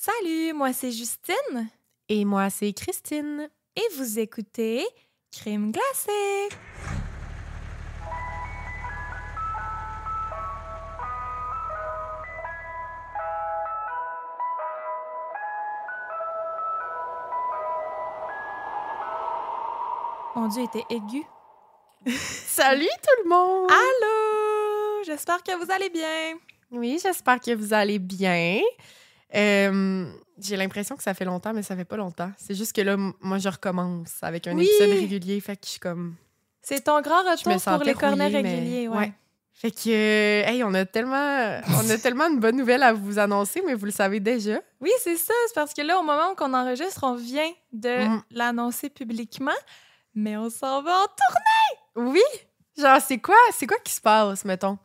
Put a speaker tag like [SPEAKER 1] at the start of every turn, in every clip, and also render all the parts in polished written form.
[SPEAKER 1] Salut, moi c'est Justine.
[SPEAKER 2] Et moi, c'est Christine.
[SPEAKER 1] Et vous écoutez Crime glacé. Mon Dieu, était aigu.
[SPEAKER 2] Salut tout le monde!
[SPEAKER 1] Allô! J'espère que vous allez bien.
[SPEAKER 2] Oui, j'espère que vous allez bien. J'ai l'impression que ça fait longtemps, mais ça fait pas longtemps. C'est juste que là, moi, je recommence avec un épisode régulier. Fait que je suis comme...
[SPEAKER 1] C'est ton grand retour pour les cornets
[SPEAKER 2] rouillée,
[SPEAKER 1] réguliers, ouais.
[SPEAKER 2] Fait que, hey, on a tellement une bonne nouvelle à vous annoncer, mais vous le savez déjà.
[SPEAKER 1] Oui, c'est ça. C'est parce que là, au moment où on enregistre, on vient de l'annoncer publiquement, mais on s'en va en tournée!
[SPEAKER 2] Oui! Genre, c'est quoi qui se passe, mettons?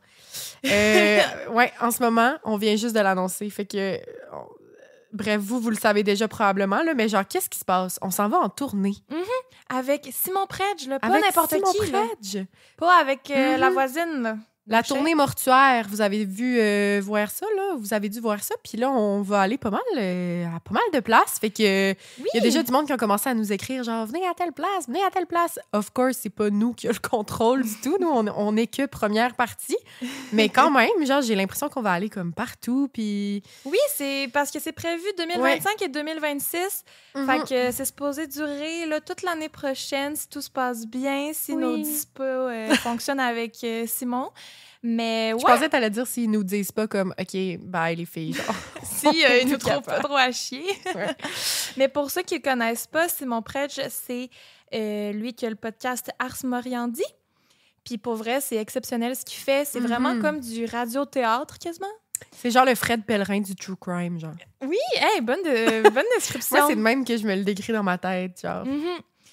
[SPEAKER 2] Ouais, en ce moment, on vient juste de l'annoncer. Fait que, bref, vous le savez déjà probablement, là, mais genre, qu'est-ce qui se passe? On s'en va en tournée.
[SPEAKER 1] Avec Simon Predge, là, pas
[SPEAKER 2] Avec
[SPEAKER 1] n'importe
[SPEAKER 2] Simon
[SPEAKER 1] qui. Là.
[SPEAKER 2] Predge.
[SPEAKER 1] Pas avec la voisine. Là.
[SPEAKER 2] La tournée mortuaire, vous avez vu voir ça, là? Vous avez dû voir ça. Puis là, on va aller à pas mal de places. Fait que il y a déjà du monde qui a commencé à nous écrire, genre, venez à telle place, venez à telle place. Of course, c'est pas nous qui a le contrôle du tout. Nous, on est que première partie. Mais quand même, genre, j'ai l'impression qu'on va aller comme partout. Puis...
[SPEAKER 1] Oui, c'est parce que c'est prévu 2025 et 2026. Fait que c'est supposé durer là, toute l'année prochaine, si tout se passe bien, si nos dispos fonctionnent avec Simon. Mais ouais.
[SPEAKER 2] Je pensais que t'allais dire s'ils nous disent pas comme OK, bye les filles. Genre.
[SPEAKER 1] Si ils nous trouvent pas trop à chier. Ouais. Mais pour ceux qui le connaissent pas, Simon Predge, c'est lui qui a le podcast Ars Moriendi. Puis pour vrai, c'est exceptionnel ce qu'il fait. C'est vraiment comme du radio-théâtre quasiment.
[SPEAKER 2] C'est genre le Fred Pellerin du true crime, genre.
[SPEAKER 1] Oui, hey, bonne description.
[SPEAKER 2] Moi, c'est de même que je me le décris dans ma tête, genre.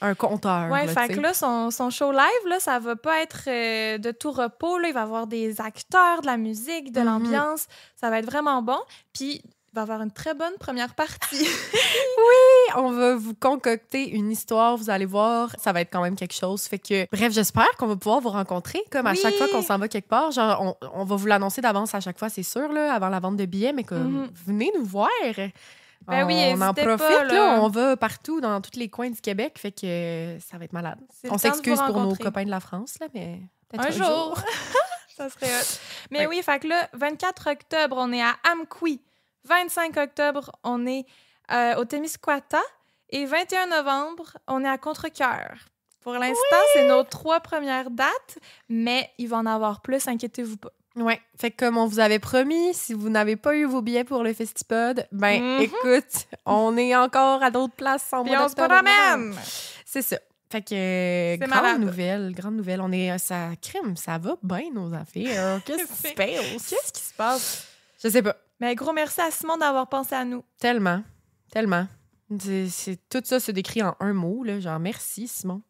[SPEAKER 2] Un conteur.
[SPEAKER 1] Ouais,
[SPEAKER 2] là,
[SPEAKER 1] fait que là, son show live, là, ça va pas être de tout repos. Là. Il va y avoir des acteurs, de la musique, de l'ambiance. Ça va être vraiment bon. Puis, il va y avoir une très bonne première partie.
[SPEAKER 2] Oui, on va vous concocter une histoire. Vous allez voir, ça va être quand même quelque chose. Fait que, bref, j'espère qu'on va pouvoir vous rencontrer. Comme à chaque fois qu'on s'en va quelque part, genre, on va vous l'annoncer d'avance à chaque fois, c'est sûr, là, avant la vente de billets. Mais comme, venez nous voir.
[SPEAKER 1] Ben oui,
[SPEAKER 2] on en profite,
[SPEAKER 1] pas,
[SPEAKER 2] là. On va partout, dans tous les coins du Québec, fait que ça va être malade. On s'excuse pour nos copains de la France, là, mais peut-être un jour.
[SPEAKER 1] Ça serait hot. Mais oui, fait que là, 24 octobre, on est à Amqui. 25 octobre, on est au Témiscouata. Et 21 novembre, on est à Contrecoeur. Pour l'instant, c'est nos 3 premières dates, mais il va en avoir plus, inquiétez-vous pas.
[SPEAKER 2] Ouais, fait que comme on vous avait promis, si vous n'avez pas eu vos billets pour le Festipod, écoute, on est encore à d'autres places en mois d'octobre.
[SPEAKER 1] Puis on se promène!
[SPEAKER 2] C'est ça. Fait que grande nouvelle. On est ça crime, ça va bien nos affaires. Qu'est-ce qui se passe?
[SPEAKER 1] Qu'est-ce qui se passe?
[SPEAKER 2] Je sais pas.
[SPEAKER 1] Mais gros merci à Simon d'avoir pensé à nous.
[SPEAKER 2] Tellement. Tout ça se décrit en un mot, là, genre merci Simon.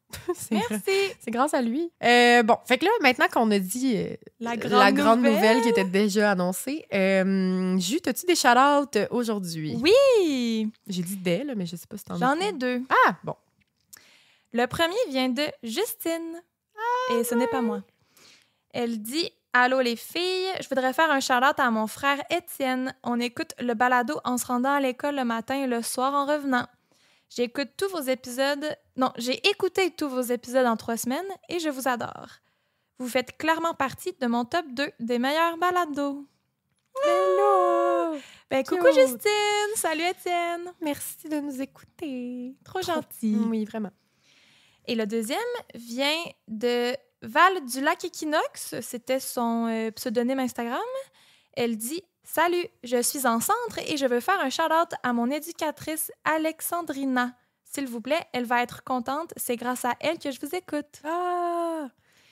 [SPEAKER 1] Merci.
[SPEAKER 2] C'est grâce à lui. Bon, fait que là, maintenant qu'on a dit la grande nouvelle qui était déjà annoncée, Jus, as-tu des shout-outs aujourd'hui?
[SPEAKER 1] Oui!
[SPEAKER 2] J'ai dit des, là, mais je sais pas si t'en as.
[SPEAKER 1] J'en ai 2.
[SPEAKER 2] Ah, bon.
[SPEAKER 1] Le premier vient de Justine. Et ce n'est pas moi. Elle dit « Allô les filles, je voudrais faire un shout-out à mon frère Étienne. On écoute le balado en se rendant à l'école le matin et le soir en revenant. J'ai écouté tous vos épisodes en 3 semaines et je vous adore. Vous faites clairement partie de mon top 2 des meilleurs balados. »
[SPEAKER 2] Hello!
[SPEAKER 1] Ben, coucou Justine! Salut Étienne!
[SPEAKER 2] Merci de nous écouter.
[SPEAKER 1] Trop gentil.
[SPEAKER 2] Oui, vraiment.
[SPEAKER 1] Et le deuxième vient de Val du Lac Équinoxe. C'était son pseudonyme Instagram. Elle dit « Salut, je suis en centre et je veux faire un shout-out à mon éducatrice Alexandrina. S'il vous plaît, elle va être contente. C'est grâce à elle que je vous écoute. »
[SPEAKER 2] Ah!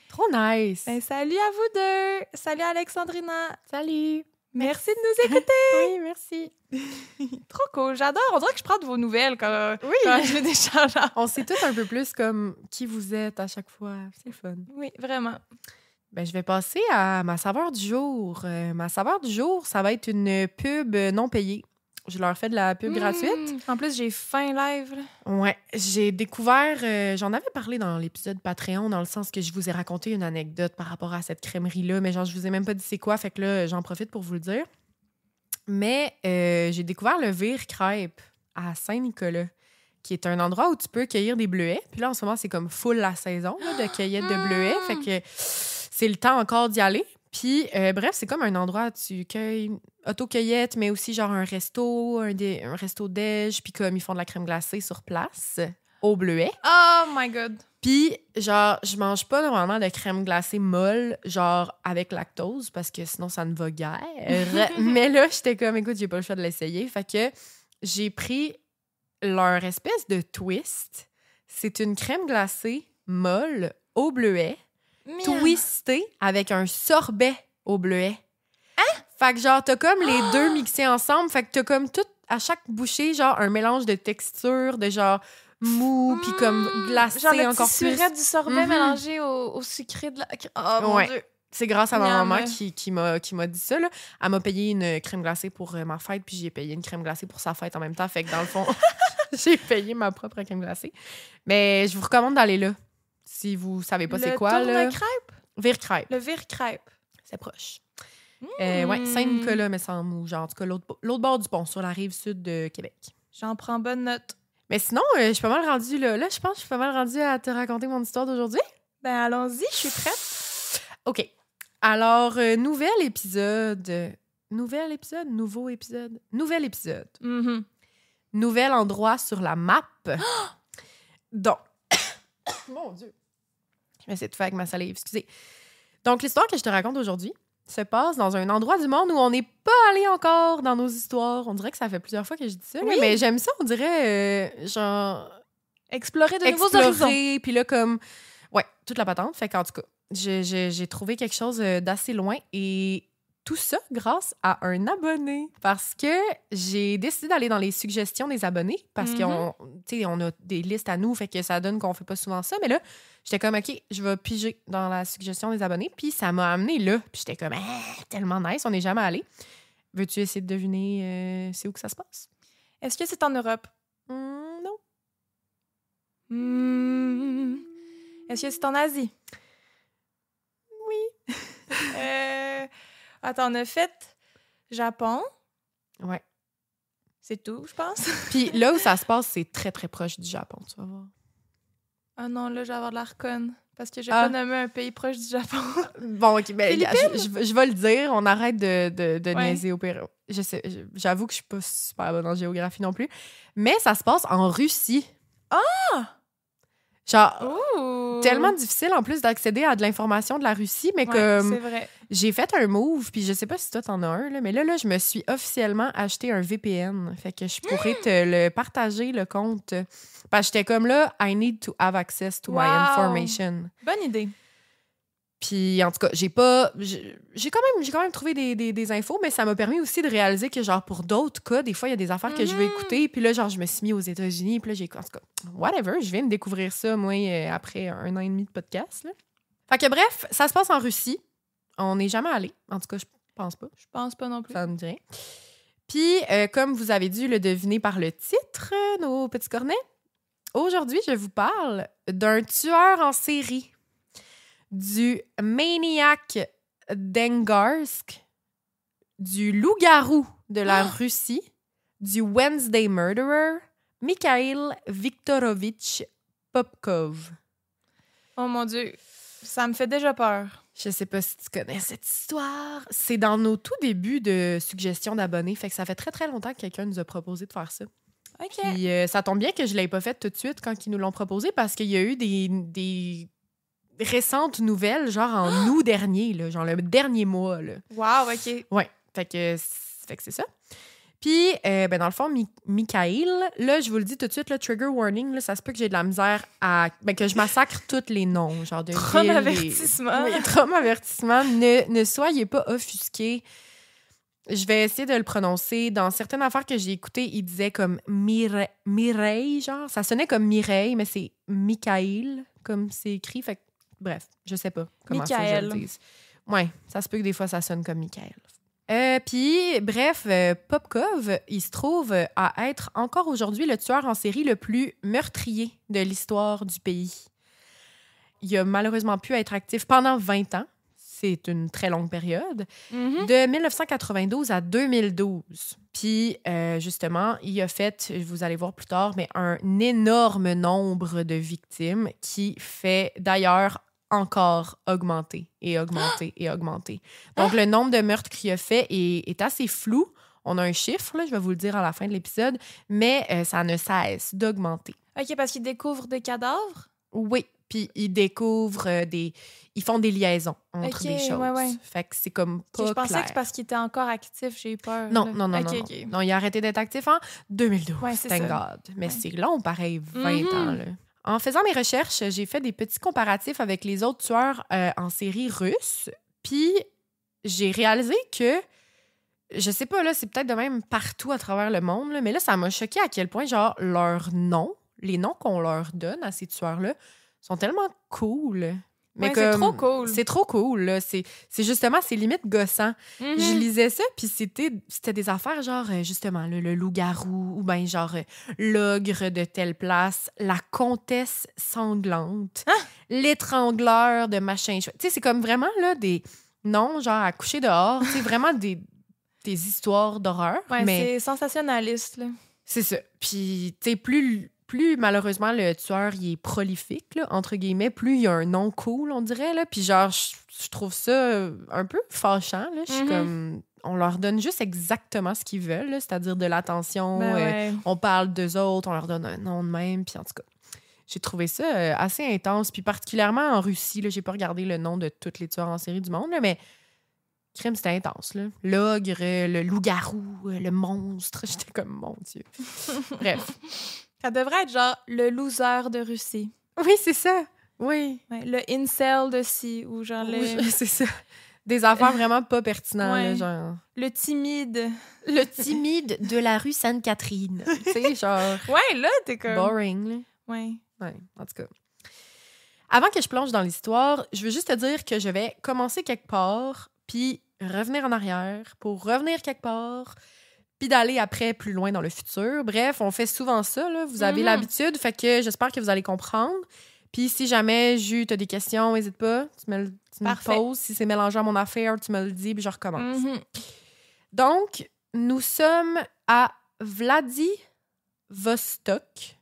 [SPEAKER 2] Trop nice!
[SPEAKER 1] Ben, salut à vous deux! Salut Alexandrina!
[SPEAKER 2] Salut!
[SPEAKER 1] Merci de nous écouter!
[SPEAKER 2] Oui, merci!
[SPEAKER 1] Trop cool, j'adore. On dirait que je prends de vos nouvelles quand je fais des shout-outs.
[SPEAKER 2] On sait tous un peu plus comme qui vous êtes à chaque fois. C'est le fun.
[SPEAKER 1] Oui, vraiment.
[SPEAKER 2] Ben, je vais passer à ma saveur du jour. Ma saveur du jour, ça va être une pub non payée. Je leur fais de la pub gratuite.
[SPEAKER 1] En plus, j'ai faim live. Là.
[SPEAKER 2] Ouais, j'ai découvert... j'en avais parlé dans l'épisode Patreon, dans le sens que je vous ai raconté une anecdote par rapport à cette crèmerie-là, mais genre, je vous ai même pas dit c'est quoi, fait que là, j'en profite pour vous le dire. Mais j'ai découvert le Vire Crêpe à Saint-Nicolas, qui est un endroit où tu peux cueillir des bleuets. Puis là, en ce moment, c'est comme full la saison là, de cueillette de bleuets. Fait que c'est le temps encore d'y aller. Puis, bref, c'est comme un endroit où tu cueilles auto-cueillette, mais aussi genre un resto, un resto déj, puis comme ils font de la crème glacée sur place, au bleuet.
[SPEAKER 1] Oh my God!
[SPEAKER 2] Puis, genre, je mange pas normalement de crème glacée molle, genre avec lactose, parce que sinon, ça ne va guère. Mais là, j'étais comme, écoute, j'ai pas le choix de l'essayer. Fait que j'ai pris leur espèce de twist. C'est une crème glacée molle au bleuet, twistée avec un sorbet au bleuet.
[SPEAKER 1] Hein?
[SPEAKER 2] Fait que genre, t'as comme les deux mixés ensemble. Fait que t'as comme tout, à chaque bouchée, genre un mélange de texture, de genre mou, puis comme glacé
[SPEAKER 1] genre le
[SPEAKER 2] encore
[SPEAKER 1] petit
[SPEAKER 2] plus.
[SPEAKER 1] surette du sorbet mélangé au sucré de la... Oh mon Dieu!
[SPEAKER 2] C'est grâce à ma maman qui m'a dit ça. Là. Elle m'a payé une crème glacée pour ma fête, puis j'ai payé une crème glacée pour sa fête en même temps. Fait que dans le fond, j'ai payé ma propre crème glacée. Mais je vous recommande d'aller là, si vous savez pas c'est quoi.
[SPEAKER 1] Le crêpe?
[SPEAKER 2] Vire Crêpe.
[SPEAKER 1] Le Vire Crêpe.
[SPEAKER 2] C'est proche. Ouais, Saint-Nicolas, me semble, ou genre, en tout cas, l'autre bord du pont, sur la rive sud de Québec.
[SPEAKER 1] J'en prends bonne note.
[SPEAKER 2] Mais sinon, je suis pas mal rendue là. Là, je pense que je suis pas mal rendue à te raconter mon histoire d'aujourd'hui.
[SPEAKER 1] Ben, allons-y, je suis prête.
[SPEAKER 2] OK. Alors, nouvel épisode. Nouvel épisode? Nouveau épisode? Nouvel épisode.
[SPEAKER 1] Mm-hmm.
[SPEAKER 2] Nouvel endroit sur la map. Donc, mon Dieu. Je vais essayer de faire avec ma salive, excusez. Donc, l'histoire que je te raconte aujourd'hui se passe dans un endroit du monde où on n'est pas allé encore dans nos histoires. On dirait que ça fait plusieurs fois que je dis ça,
[SPEAKER 1] Oui.
[SPEAKER 2] mais j'aime ça, on dirait, genre...
[SPEAKER 1] Explorer de nouveaux horizons.
[SPEAKER 2] Puis là, comme... Ouais, toute la patente. Fait qu'en tout cas, j'ai trouvé quelque chose d'assez loin et tout ça grâce à un abonné. Parce que j'ai décidé d'aller dans les suggestions des abonnés parce qu'on a des listes à nous, fait que ça donne qu'on fait pas souvent ça. Mais là, j'étais comme, OK, je vais piger dans la suggestion des abonnés. Puis ça m'a amené là. Puis j'étais comme, tellement nice, on n'est jamais allé. Veux-tu essayer de deviner c'est où que ça se passe?
[SPEAKER 1] Est-ce que c'est en Europe?
[SPEAKER 2] Non.
[SPEAKER 1] Est-ce que c'est en Asie?
[SPEAKER 2] Oui.
[SPEAKER 1] Attends, on a fait Japon.
[SPEAKER 2] Ouais.
[SPEAKER 1] C'est tout, je pense.
[SPEAKER 2] Puis là où ça se passe, c'est très, très proche du Japon, tu vas voir.
[SPEAKER 1] Ah non, là, je vais avoir de la reconne. Parce que j'ai pas nommé un pays proche du Japon.
[SPEAKER 2] Bon, OK, ben, je vais le dire. On arrête de niaiser au Pérou. J'avoue que je suis pas super bonne en géographie non plus. Mais ça se passe en Russie.
[SPEAKER 1] Ah!
[SPEAKER 2] Genre, tellement difficile en plus d'accéder à de l'information de la Russie, mais comme
[SPEAKER 1] c'est vrai.
[SPEAKER 2] j'ai fait un move, puis je sais pas si toi t'en as un, là, mais là, je me suis officiellement acheté un VPN. Fait que je pourrais te le partager, le compte. Parce que j'étais comme là, I need to have access to my information.
[SPEAKER 1] Bonne idée.
[SPEAKER 2] Puis en tout cas, j'ai quand même trouvé des infos, mais ça m'a permis aussi de réaliser que genre pour d'autres cas, des fois il y a des affaires que je veux écouter, puis là genre je me suis mis aux États-Unis, puis là en tout cas, whatever, je viens de découvrir ça moi après 1 an et demi de podcast là. Fait que bref, ça se passe en Russie. On n'est jamais allé, en tout cas, je pense pas.
[SPEAKER 1] Je pense pas non plus.
[SPEAKER 2] Ça me dirait. Puis comme vous avez dû le deviner par le titre, nos petits cornets, aujourd'hui, je vous parle d'un tueur en série. Du Maniac Dengarsk, du loup-garou de la Russie, du Wednesday Murderer, Mikhail Viktorovich Popkov.
[SPEAKER 1] Oh mon Dieu, ça me fait déjà peur.
[SPEAKER 2] Je sais pas si tu connais cette histoire. C'est dans nos tout débuts de suggestions d'abonnés, fait que ça fait très très longtemps que quelqu'un nous a proposé de faire ça.
[SPEAKER 1] OK.
[SPEAKER 2] Puis ça tombe bien que je l'ai pas fait tout de suite quand ils nous l'ont proposé parce qu'il y a eu des récentes nouvelles, genre en août dernier, là, genre le dernier mois. Là.
[SPEAKER 1] Wow, OK.
[SPEAKER 2] Ouais, fait que c'est ça. Puis, dans le fond, Mikhail, là, je vous le dis tout de suite, le trigger warning, là, ça se peut que j'ai de la misère à... que je massacre tous les noms, genre de villes.
[SPEAKER 1] Avertissement.
[SPEAKER 2] Oui, avertissement. Ne soyez pas offusqués. Je vais essayer de le prononcer. Dans certaines affaires que j'ai écoutées, il disait comme Mireille, genre. Ça sonnait comme Mireille, mais c'est Mikhail, comme c'est écrit. Fait que bref, je sais pas comment ça je le dise. Ouais, ça se peut que des fois, ça sonne comme Michael. Puis, bref, Popkov, il se trouve à être encore aujourd'hui le tueur en série le plus meurtrier de l'histoire du pays. Il a malheureusement pu être actif pendant 20 ans. c'est une très longue période,
[SPEAKER 1] Mhm.
[SPEAKER 2] de 1992 à 2012. Puis, justement, il a fait, vous allez voir plus tard, mais un énorme nombre de victimes qui fait d'ailleurs encore augmenter et augmenter et augmenter. Donc, le nombre de meurtres qu'il a fait est assez flou. On a un chiffre, là, je vais vous le dire à la fin de l'épisode, mais ça ne cesse d'augmenter.
[SPEAKER 1] OK, parce qu'ils découvrent des cadavres?
[SPEAKER 2] Oui, puis ils découvrent ils font des liaisons entre
[SPEAKER 1] Ok,
[SPEAKER 2] des choses.
[SPEAKER 1] ouais.
[SPEAKER 2] Fait que c'est comme pas
[SPEAKER 1] Je pensais
[SPEAKER 2] clair.
[SPEAKER 1] que c'est parce qu'il était encore actif, j'ai eu peur.
[SPEAKER 2] Non,
[SPEAKER 1] là.
[SPEAKER 2] non, non,
[SPEAKER 1] Ok,
[SPEAKER 2] non,
[SPEAKER 1] ok.
[SPEAKER 2] non. Non, il a arrêté d'être actif en 2012.
[SPEAKER 1] Ouais, c'est
[SPEAKER 2] Thank
[SPEAKER 1] ça.
[SPEAKER 2] God. Mais
[SPEAKER 1] Ouais.
[SPEAKER 2] c'est long, pareil, 20
[SPEAKER 1] Mhm.
[SPEAKER 2] ans. Là. En faisant mes recherches, j'ai fait des petits comparatifs avec les autres tueurs en série russes. Puis j'ai réalisé que, je sais pas, là, c'est peut-être de même partout à travers le monde, là, mais là, ça m'a choqué à quel point, genre, leurs noms, les noms qu'on leur donne à ces tueurs-là, sont tellement cool. Mais
[SPEAKER 1] Ouais, c'est trop cool.
[SPEAKER 2] C'est trop cool, là. C'est justement, c'est limite gossant.
[SPEAKER 1] Mhm.
[SPEAKER 2] Je lisais ça, puis c'était des affaires genre, justement, le loup-garou, ou bien genre, l'ogre de telle place, la comtesse sanglante, l'étrangleur de machin. Tu sais, c'est comme vraiment, là, des noms, genre, à coucher dehors. C'est vraiment des histoires d'horreur.
[SPEAKER 1] Ouais,
[SPEAKER 2] mais
[SPEAKER 1] c'est sensationnaliste, là.
[SPEAKER 2] c'est ça. Puis, tu sais, plus malheureusement le tueur il est prolifique, là, entre guillemets, plus il y a un nom cool, on dirait. Là. Puis genre, je trouve ça un peu fâchant. Là. Je suis comme... On leur donne juste exactement ce qu'ils veulent, là, c'est-à-dire de l'attention.
[SPEAKER 1] Ben ouais.
[SPEAKER 2] On parle d'eux autres, on leur donne un nom de même. Puis en tout cas, j'ai trouvé ça assez intense. Puis particulièrement en Russie, là, j'ai pas regardé le nom de tous les tueurs en série du monde, là, mais crime, c'était intense. Là. L'ogre, le loup-garou, le monstre. J'étais comme, mon Dieu. Bref.
[SPEAKER 1] Ça devrait être genre le loser de Russie.
[SPEAKER 2] Oui, c'est ça. Oui.
[SPEAKER 1] Ouais, le incel de ci, ou genre
[SPEAKER 2] Oui, c'est ça. Des affaires vraiment pas pertinentes.
[SPEAKER 1] Ouais.
[SPEAKER 2] Là, genre...
[SPEAKER 1] le timide.
[SPEAKER 2] Le timide de la rue Sainte-Catherine. Tu sais, genre...
[SPEAKER 1] Ouais, là, t'es comme...
[SPEAKER 2] Boring. Là.
[SPEAKER 1] Ouais.
[SPEAKER 2] Ouais, en tout cas. Avant que je plonge dans l'histoire, je veux juste te dire que je vais commencer quelque part, puis revenir en arrière pour revenir quelque part, puis d'aller après plus loin dans le futur. Bref, on fait souvent ça, là. Vous avez l'habitude, fait que j'espère que vous allez comprendre. Puis si jamais, Jus, t'as des questions, n'hésite pas, tu me poses. Si c'est mélangé à mon affaire, tu me le dis, puis je recommence. Donc, nous sommes à Vladivostok,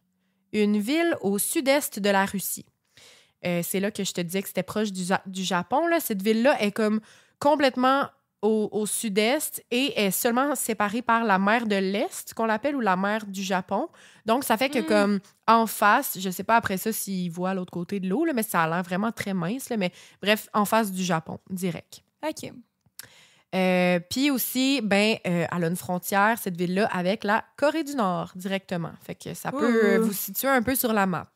[SPEAKER 2] une ville au sud-est de la Russie. C'est là que je te disais que c'était proche du Japon. Là. Cette ville-là est comme complètement au sud-est et est seulement séparée par la mer de l'Est, qu'on l'appelle, ou la mer du Japon. Donc, ça fait que comme en face, je sais pas après ça s'ils voient à l'autre côté de l'eau, là, mais ça a l'air vraiment très mince. Là, mais bref, en face du Japon, direct.
[SPEAKER 1] OK.
[SPEAKER 2] Puis aussi, elle a une frontière, cette ville-là, avec la Corée du Nord, directement. Fait que ça peut vous situer un peu sur la map.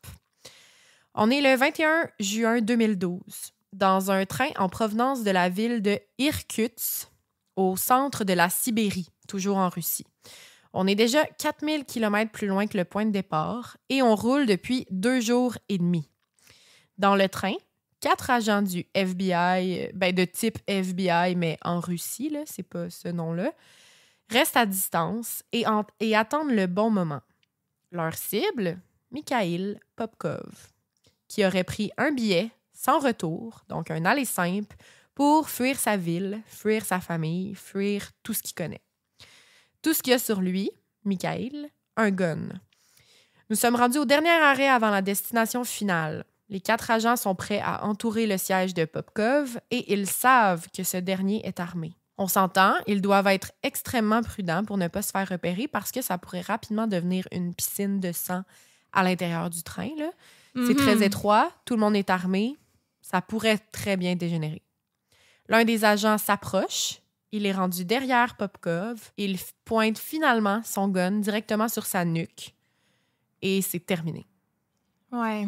[SPEAKER 2] On est le 21 juin 2012, dans un train en provenance de la ville de Irkutsk, au centre de la Sibérie, toujours en Russie. On est déjà 4000 km plus loin que le point de départ et on roule depuis 2 jours et demi. Dans le train, 4 agents du FBI, de type FBI, mais en Russie, là, c'est pas ce nom-là, restent à distance et attendent le bon moment. Leur cible, Mikhail Popkov, qui aurait pris un billet sans retour, donc un aller simple, pour fuir sa ville, fuir sa famille, fuir tout ce qu'il connaît. Tout ce qu'il y a sur lui, Mikhail, un gun. Nous sommes rendus au dernier arrêt avant la destination finale. Les 4 agents sont prêts à entourer le siège de Popkov et ils savent que ce dernier est armé. On s'entend, ils doivent être extrêmement prudents pour ne pas se faire repérer parce que ça pourrait rapidement devenir une piscine de sang à l'intérieur du train. Là. C'est très étroit, tout le monde est armé, ça pourrait très bien dégénérer. L'un des agents s'approche, il est rendu derrière Popkov et il pointe finalement son gun directement sur sa nuque. Et c'est terminé.
[SPEAKER 1] Ouais.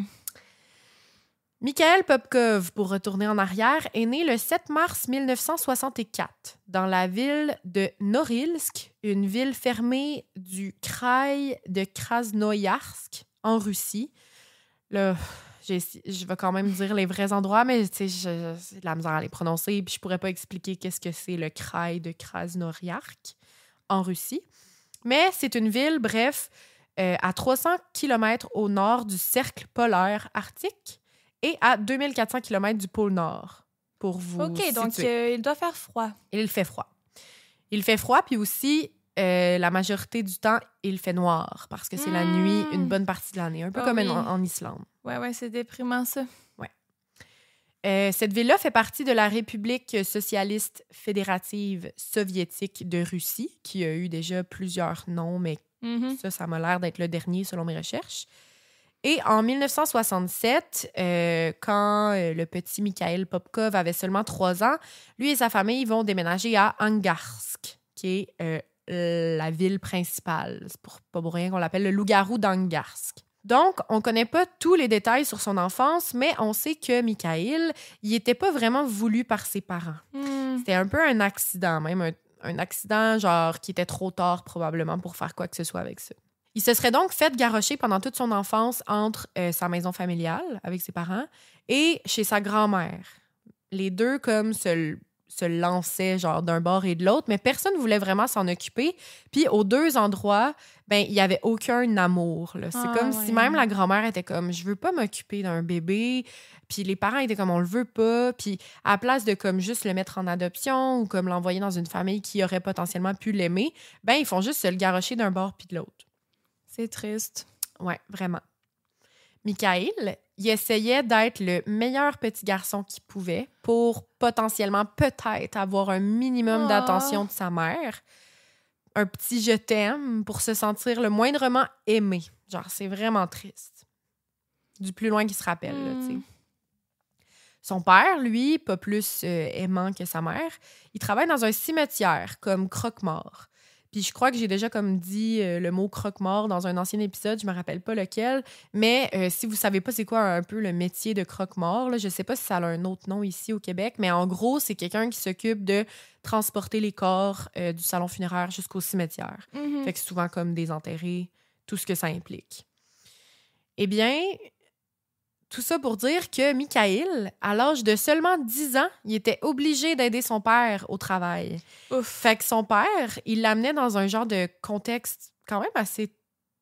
[SPEAKER 2] Mikhail Popkov, pour retourner en arrière, est né le 7 mars 1964 dans la ville de Norilsk, une ville fermée du kraï de Krasnoïarsk, en Russie. Là, je vais quand même dire les vrais endroits, mais j'ai de la misère à les prononcer, puis je pourrais pas expliquer qu'est-ce que c'est le kraï de Krasnoïarsk en Russie. Mais c'est une ville, bref, à 300 km au nord du cercle polaire arctique et à 2400 km du pôle Nord. pour vous
[SPEAKER 1] OK, donc
[SPEAKER 2] situer.
[SPEAKER 1] il doit faire froid.
[SPEAKER 2] Il fait froid. Il fait froid, puis aussi, la majorité du temps, il fait noir, parce que c'est la nuit une bonne partie de l'année, un peu comme en Islande.
[SPEAKER 1] Ouais, c'est déprimant, ça.
[SPEAKER 2] Cette ville-là fait partie de la République socialiste fédérative soviétique de Russie, qui a eu déjà plusieurs noms, mais ça m'a l'air d'être le dernier selon mes recherches. Et en 1967, quand le petit Mikhail Popkov avait seulement 3 ans, lui et sa famille vont déménager à Angarsk, qui est la ville principale. C'est pas pour rien qu'on l'appelle le loup-garou d'Angarsk. Donc, on ne connaît pas tous les détails sur son enfance, mais on sait que Mikhail, il n'était pas vraiment voulu par ses parents. C'était un peu un accident, même un accident genre qui était trop tard probablement pour faire quoi que ce soit avec ça. Il se serait donc fait garrocher pendant toute son enfance entre sa maison familiale avec ses parents et chez sa grand-mère. Les deux comme se lançaient genre d'un bord et de l'autre, mais personne ne voulait vraiment s'en occuper. Puis aux deux endroits, il n'y avait aucun amour. Là. C'est comme si même la grand-mère était comme « je veux pas m'occuper d'un bébé ». Puis les parents étaient comme « on le veut pas ». Puis à la place de comme juste le mettre en adoption ou comme l'envoyer dans une famille qui aurait potentiellement pu l'aimer, ils font juste se le garrocher d'un bord puis de l'autre.
[SPEAKER 1] C'est triste.
[SPEAKER 2] Ouais, vraiment. Mikhail, il essayait d'être le meilleur petit garçon qu'il pouvait pour potentiellement peut-être avoir un minimum d'attention de sa mère. Un petit « je t'aime » pour se sentir le moindrement aimé. Genre, c'est vraiment triste. Du plus loin qu'il se rappelle, là, tu sais. Son père, lui, pas plus aimant que sa mère, il travaille dans un cimetière comme croque-mort. Puis je crois que j'ai déjà comme dit le mot croque-mort dans un ancien épisode, je me rappelle pas lequel, mais si vous savez pas c'est quoi un peu le métier de croque-mort, là, je sais pas si ça a un autre nom ici au Québec, mais en gros, c'est quelqu'un qui s'occupe de transporter les corps du salon funéraire jusqu'au cimetière. Fait que souvent comme désenterrer, tout ce que ça implique. Eh bien, tout ça pour dire que Mikhail, à l'âge de seulement 10 ans, il était obligé d'aider son père au travail.
[SPEAKER 1] Ouf.
[SPEAKER 2] Fait que son père, il l'amenait dans un genre de contexte quand même assez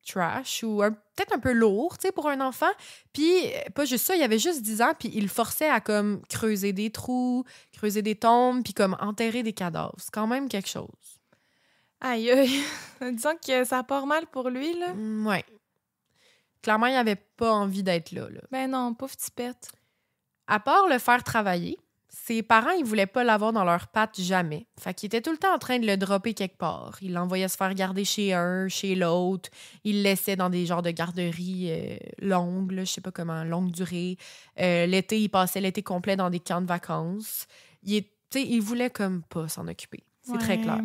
[SPEAKER 2] trash ou peut-être un peu lourd, tu sais, pour un enfant. Puis, pas juste ça, il avait juste 10 ans, puis il le forçait à comme creuser des trous, creuser des tombes, puis comme enterrer des cadavres. C'est quand même quelque chose.
[SPEAKER 1] Aïe, aïe. Disons que ça part mal pour lui, là.
[SPEAKER 2] Ouais. Clairement, il n'avait pas envie d'être là.
[SPEAKER 1] Ben non, pauvre tipette.
[SPEAKER 2] À part le faire travailler, ses parents, ils voulaient pas l'avoir dans leurs pattes jamais. Fait qu'ils étaient tout le temps en train de le dropper quelque part. Ils l'envoyaient se faire garder chez un, chez l'autre. Ils le laissaient dans des genres de garderies longues, là, je sais pas comment, longue durée. L'été, il passait l'été complet dans des camps de vacances. Il voulait comme pas s'en occuper. C'est très clair.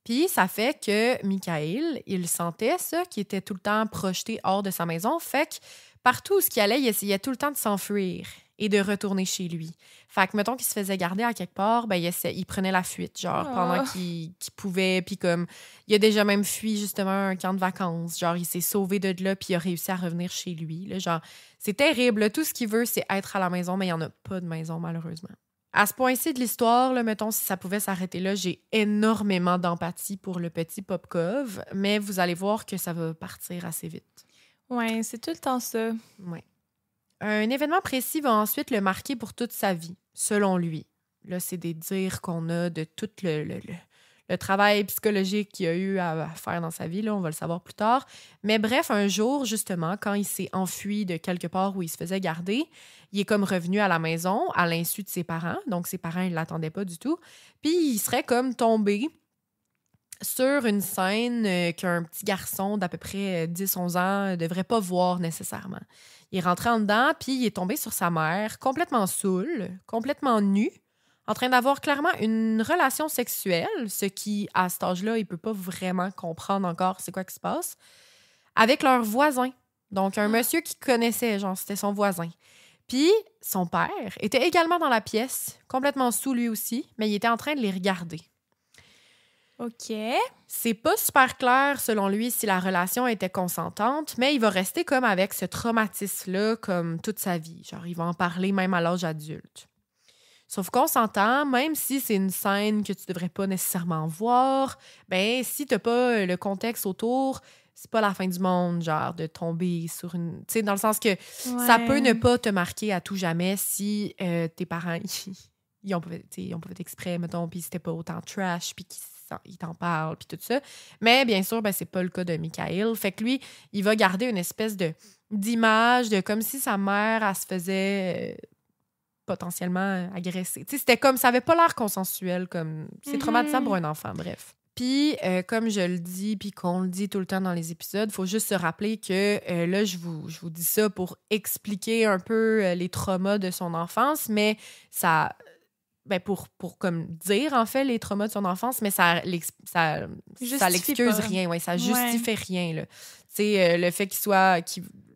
[SPEAKER 2] Puis ça fait que Mikhail, il sentait ça, qu'il était tout le temps projeté hors de sa maison. Fait que partout où il allait, il essayait tout le temps de s'enfuir et de retourner chez lui. Fait que, mettons qu'il se faisait garder à quelque part, il prenait la fuite, genre, pendant qu'il pouvait. Puis comme, il a déjà même fui, justement, un camp de vacances. Genre, il s'est sauvé de là, puis il a réussi à revenir chez lui. Là, genre, c'est terrible. Là. Tout ce qu'il veut, c'est être à la maison, mais il n'y en a pas de maison, malheureusement. À ce point-ci de l'histoire, là, mettons, si ça pouvait s'arrêter là, j'ai énormément d'empathie pour le petit Popkov, mais vous allez voir que ça va partir assez vite.
[SPEAKER 1] Ouais, c'est tout le temps ça.
[SPEAKER 2] Ouais. Un événement précis va ensuite le marquer pour toute sa vie, selon lui. Là, c'est des dires qu'on a de tout le travail psychologique qu'il a eu à faire dans sa vie. Là, on va le savoir plus tard. Mais bref, un jour, justement, quand il s'est enfui de quelque part où il se faisait garder, il est comme revenu à la maison à l'insu de ses parents. Donc, ses parents, ils ne l'attendaient pas du tout. Puis, il serait comme tombé sur une scène qu'un petit garçon d'à peu près 10-11 ans ne devrait pas voir nécessairement. Il est rentré en dedans, puis il est tombé sur sa mère, complètement saoule, complètement nue, en train d'avoir clairement une relation sexuelle, ce qui, à cet âge-là, il ne peut pas vraiment comprendre encore c'est quoi qui se passe, avec leur voisin. Donc, un monsieur qu'il connaissait, genre, c'était son voisin. Puis, son père était également dans la pièce, complètement saoul lui aussi, mais il était en train de les regarder.
[SPEAKER 1] OK.
[SPEAKER 2] C'est pas super clair, selon lui, si la relation était consentante, mais il va rester comme avec ce traumatisme-là comme toute sa vie. Genre, il va en parler même à l'âge adulte. Sauf qu'on s'entend, même si c'est une scène que tu devrais pas nécessairement voir, ben si t'as pas le contexte autour, c'est pas la fin du monde, genre, de tomber sur une... Tu sais, dans le sens que ça peut ne pas te marquer à tout jamais si tes parents... ils ont pas fait exprès, mettons, puis c'était pas autant trash, puis qu'ils t'en parlent, puis tout ça. Mais bien sûr, ben, c'est pas le cas de Michael. Fait que lui, il va garder une espèce d'image de comme si sa mère, elle se faisait potentiellement agresser. Tu sais, c'était comme, ça avait pas l'air consensuel, comme, c'est traumatisant pour un enfant, bref. Puis, comme je le dis, puis qu'on le dit tout le temps dans les épisodes, il faut juste se rappeler que là, je vous dis ça pour expliquer un peu les traumas de son enfance, mais ça... Ben pour comme dire, en fait, les traumas de son enfance, mais ça l'excuse rien, ouais, ça justifie rien, là. Tu sais, le fait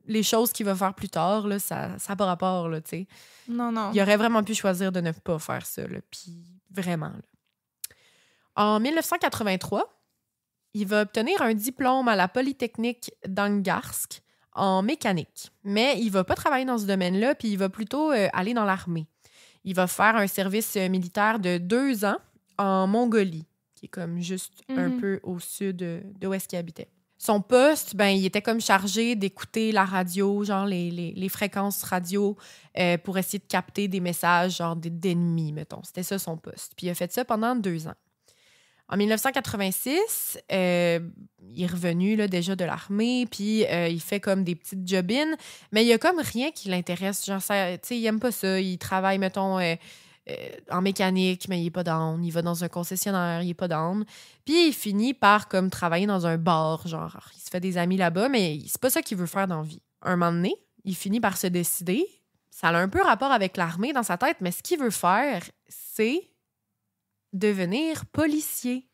[SPEAKER 2] les choses qu'il va faire plus tard, là, ça n'a pas rapport, là, tu sais.
[SPEAKER 1] Non.
[SPEAKER 2] Il aurait vraiment pu choisir de ne pas faire ça, là, puis vraiment, là. En 1983, il va obtenir un diplôme à la Polytechnique d'Angarsk en mécanique. Mais il va pas travailler dans ce domaine-là, puis il va plutôt aller dans l'armée. Il va faire un service militaire de 2 ans en Mongolie, qui est comme juste un peu au sud de où est-ce qu'il habitait. Son poste, ben, il était comme chargé d'écouter la radio, genre les fréquences radio, pour essayer de capter des messages genre d'ennemis, mettons. C'était ça son poste. Puis il a fait ça pendant 2 ans. En 1986, il est revenu là, déjà de l'armée, puis il fait comme des petites job-ins, mais il y a comme rien qui l'intéresse. Genre, il aime pas ça. Il travaille, mettons, en mécanique, mais il est pas down. Il va dans un concessionnaire, il est pas down. Puis il finit par comme travailler dans un bar, genre, il se fait des amis là-bas, mais c'est pas ça qu'il veut faire dans la vie. Un moment donné, il finit par se décider. Ça a un peu rapport avec l'armée dans sa tête, mais ce qu'il veut faire, c'est devenir policier.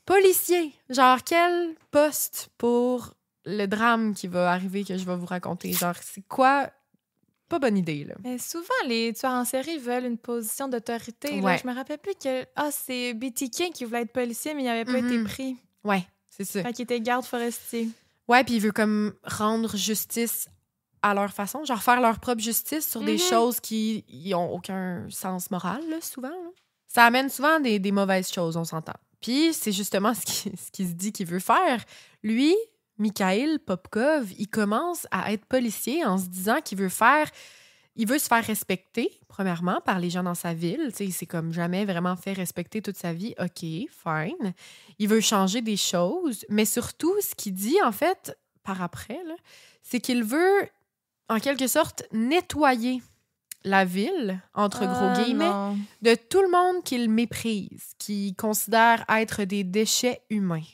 [SPEAKER 2] Policier. Genre, quel poste pour le drame qui va arriver que je vais vous raconter? Genre, c'est quoi? Pas bonne idée, là.
[SPEAKER 1] Mais souvent, les tueurs en série veulent une position d'autorité.
[SPEAKER 2] Ouais.
[SPEAKER 1] Je me rappelle plus que... c'est B.T. King qui voulait être policier, mais il n'avait pas été pris.
[SPEAKER 2] Ouais, c'est ça.
[SPEAKER 1] Fait qu'il était garde forestier.
[SPEAKER 2] Ouais, puis il veut comme rendre justice à leur façon, genre faire leur propre justice sur des choses qui n'ont aucun sens moral, là, souvent. Là. Ça amène souvent des mauvaises choses, on s'entend. Puis c'est justement ce qu'il se dit qu'il veut faire. Lui, Mikhail Popkov, il commence à être policier en se disant qu'il veut se faire respecter, premièrement, par les gens dans sa ville. Tu sais, il s'est comme jamais vraiment fait respecter toute sa vie. OK, fine. Il veut changer des choses, mais surtout, ce qu'il dit, en fait, par après, là, c'est qu'il veut en quelque sorte, nettoyer la ville, entre gros guillemets, de tout le monde qu'il méprise, qu'il considère être des déchets humains.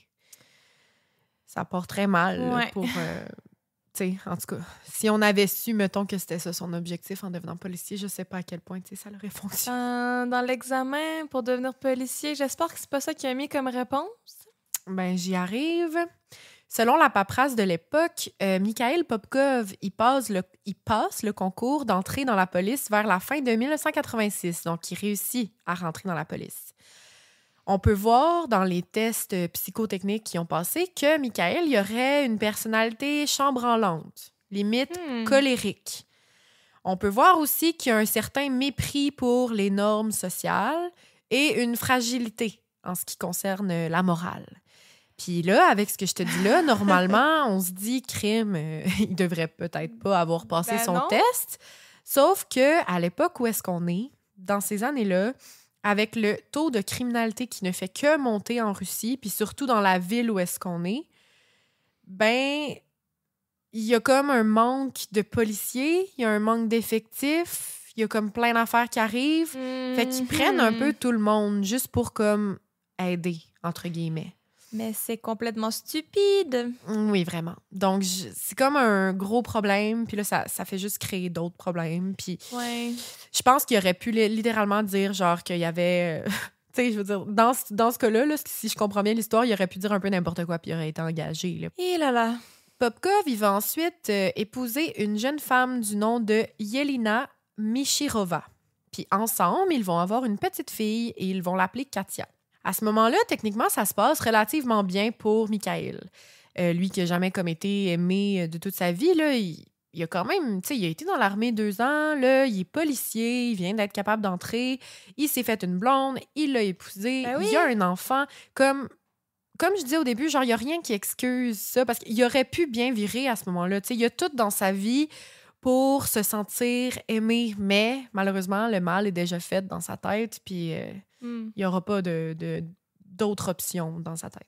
[SPEAKER 2] Ça part très mal là, pour... tu sais, en tout cas, si on avait su, mettons, que c'était ça son objectif en devenant policier, je sais pas à quel point, tu sais, ça aurait fonctionné.
[SPEAKER 1] Dans l'examen pour devenir policier, j'espère que c'est pas ça qu'il a mis comme réponse.
[SPEAKER 2] Ben, j'y arrive. Selon la paperasse de l'époque, Mikhail Popkov, il passe le concours d'entrée dans la police vers la fin de 1986. Donc, il réussit à rentrer dans la police. On peut voir dans les tests psychotechniques qui ont passé que Mikhail, il aurait une personnalité chambranlante, limite colérique. On peut voir aussi qu'il y a un certain mépris pour les normes sociales et une fragilité en ce qui concerne la morale. Puis là, avec ce que je te dis là, normalement, on se dit crime, il devrait peut-être pas avoir passé son test. Sauf que à l'époque où est-ce qu'on est, dans ces années-là, avec le taux de criminalité qui ne fait que monter en Russie, puis surtout dans la ville où est-ce qu'on est, ben, il y a comme un manque de policiers, il y a un manque d'effectifs, il y a comme plein d'affaires qui arrivent. Fait qu'ils prennent un peu tout le monde juste pour comme aider, entre guillemets.
[SPEAKER 1] Mais c'est complètement stupide.
[SPEAKER 2] Oui, vraiment. Donc, c'est comme un gros problème. Puis là, ça fait juste créer d'autres problèmes. Puis je pense qu'il aurait pu littéralement dire, genre, qu'il y avait... tu sais, je veux dire, dans ce cas-là, là, si je comprends bien l'histoire, il aurait pu dire un peu n'importe quoi puis il aurait été engagé. Là.
[SPEAKER 1] Et là.
[SPEAKER 2] Popkov, il va ensuite épouser une jeune femme du nom de Yelena Michirova. Puis ensemble, ils vont avoir une petite fille et ils vont l'appeler Katia. À ce moment-là, techniquement, ça se passe relativement bien pour Mikhail. Lui qui n'a jamais comme été aimé de toute sa vie, là, il a quand même, tu sais, il a été dans l'armée 2 ans, là, il est policier, il vient d'être capable d'entrer, il s'est fait une blonde, il l'a épousée, il a un enfant. Comme je disais au début, genre, il n'y a rien qui excuse ça, parce qu'il aurait pu bien virer à ce moment-là. Tu sais, il y a tout dans sa vie pour se sentir aimé. Mais malheureusement, le mal est déjà fait dans sa tête, puis il n'y aura pas d'autres options dans sa tête.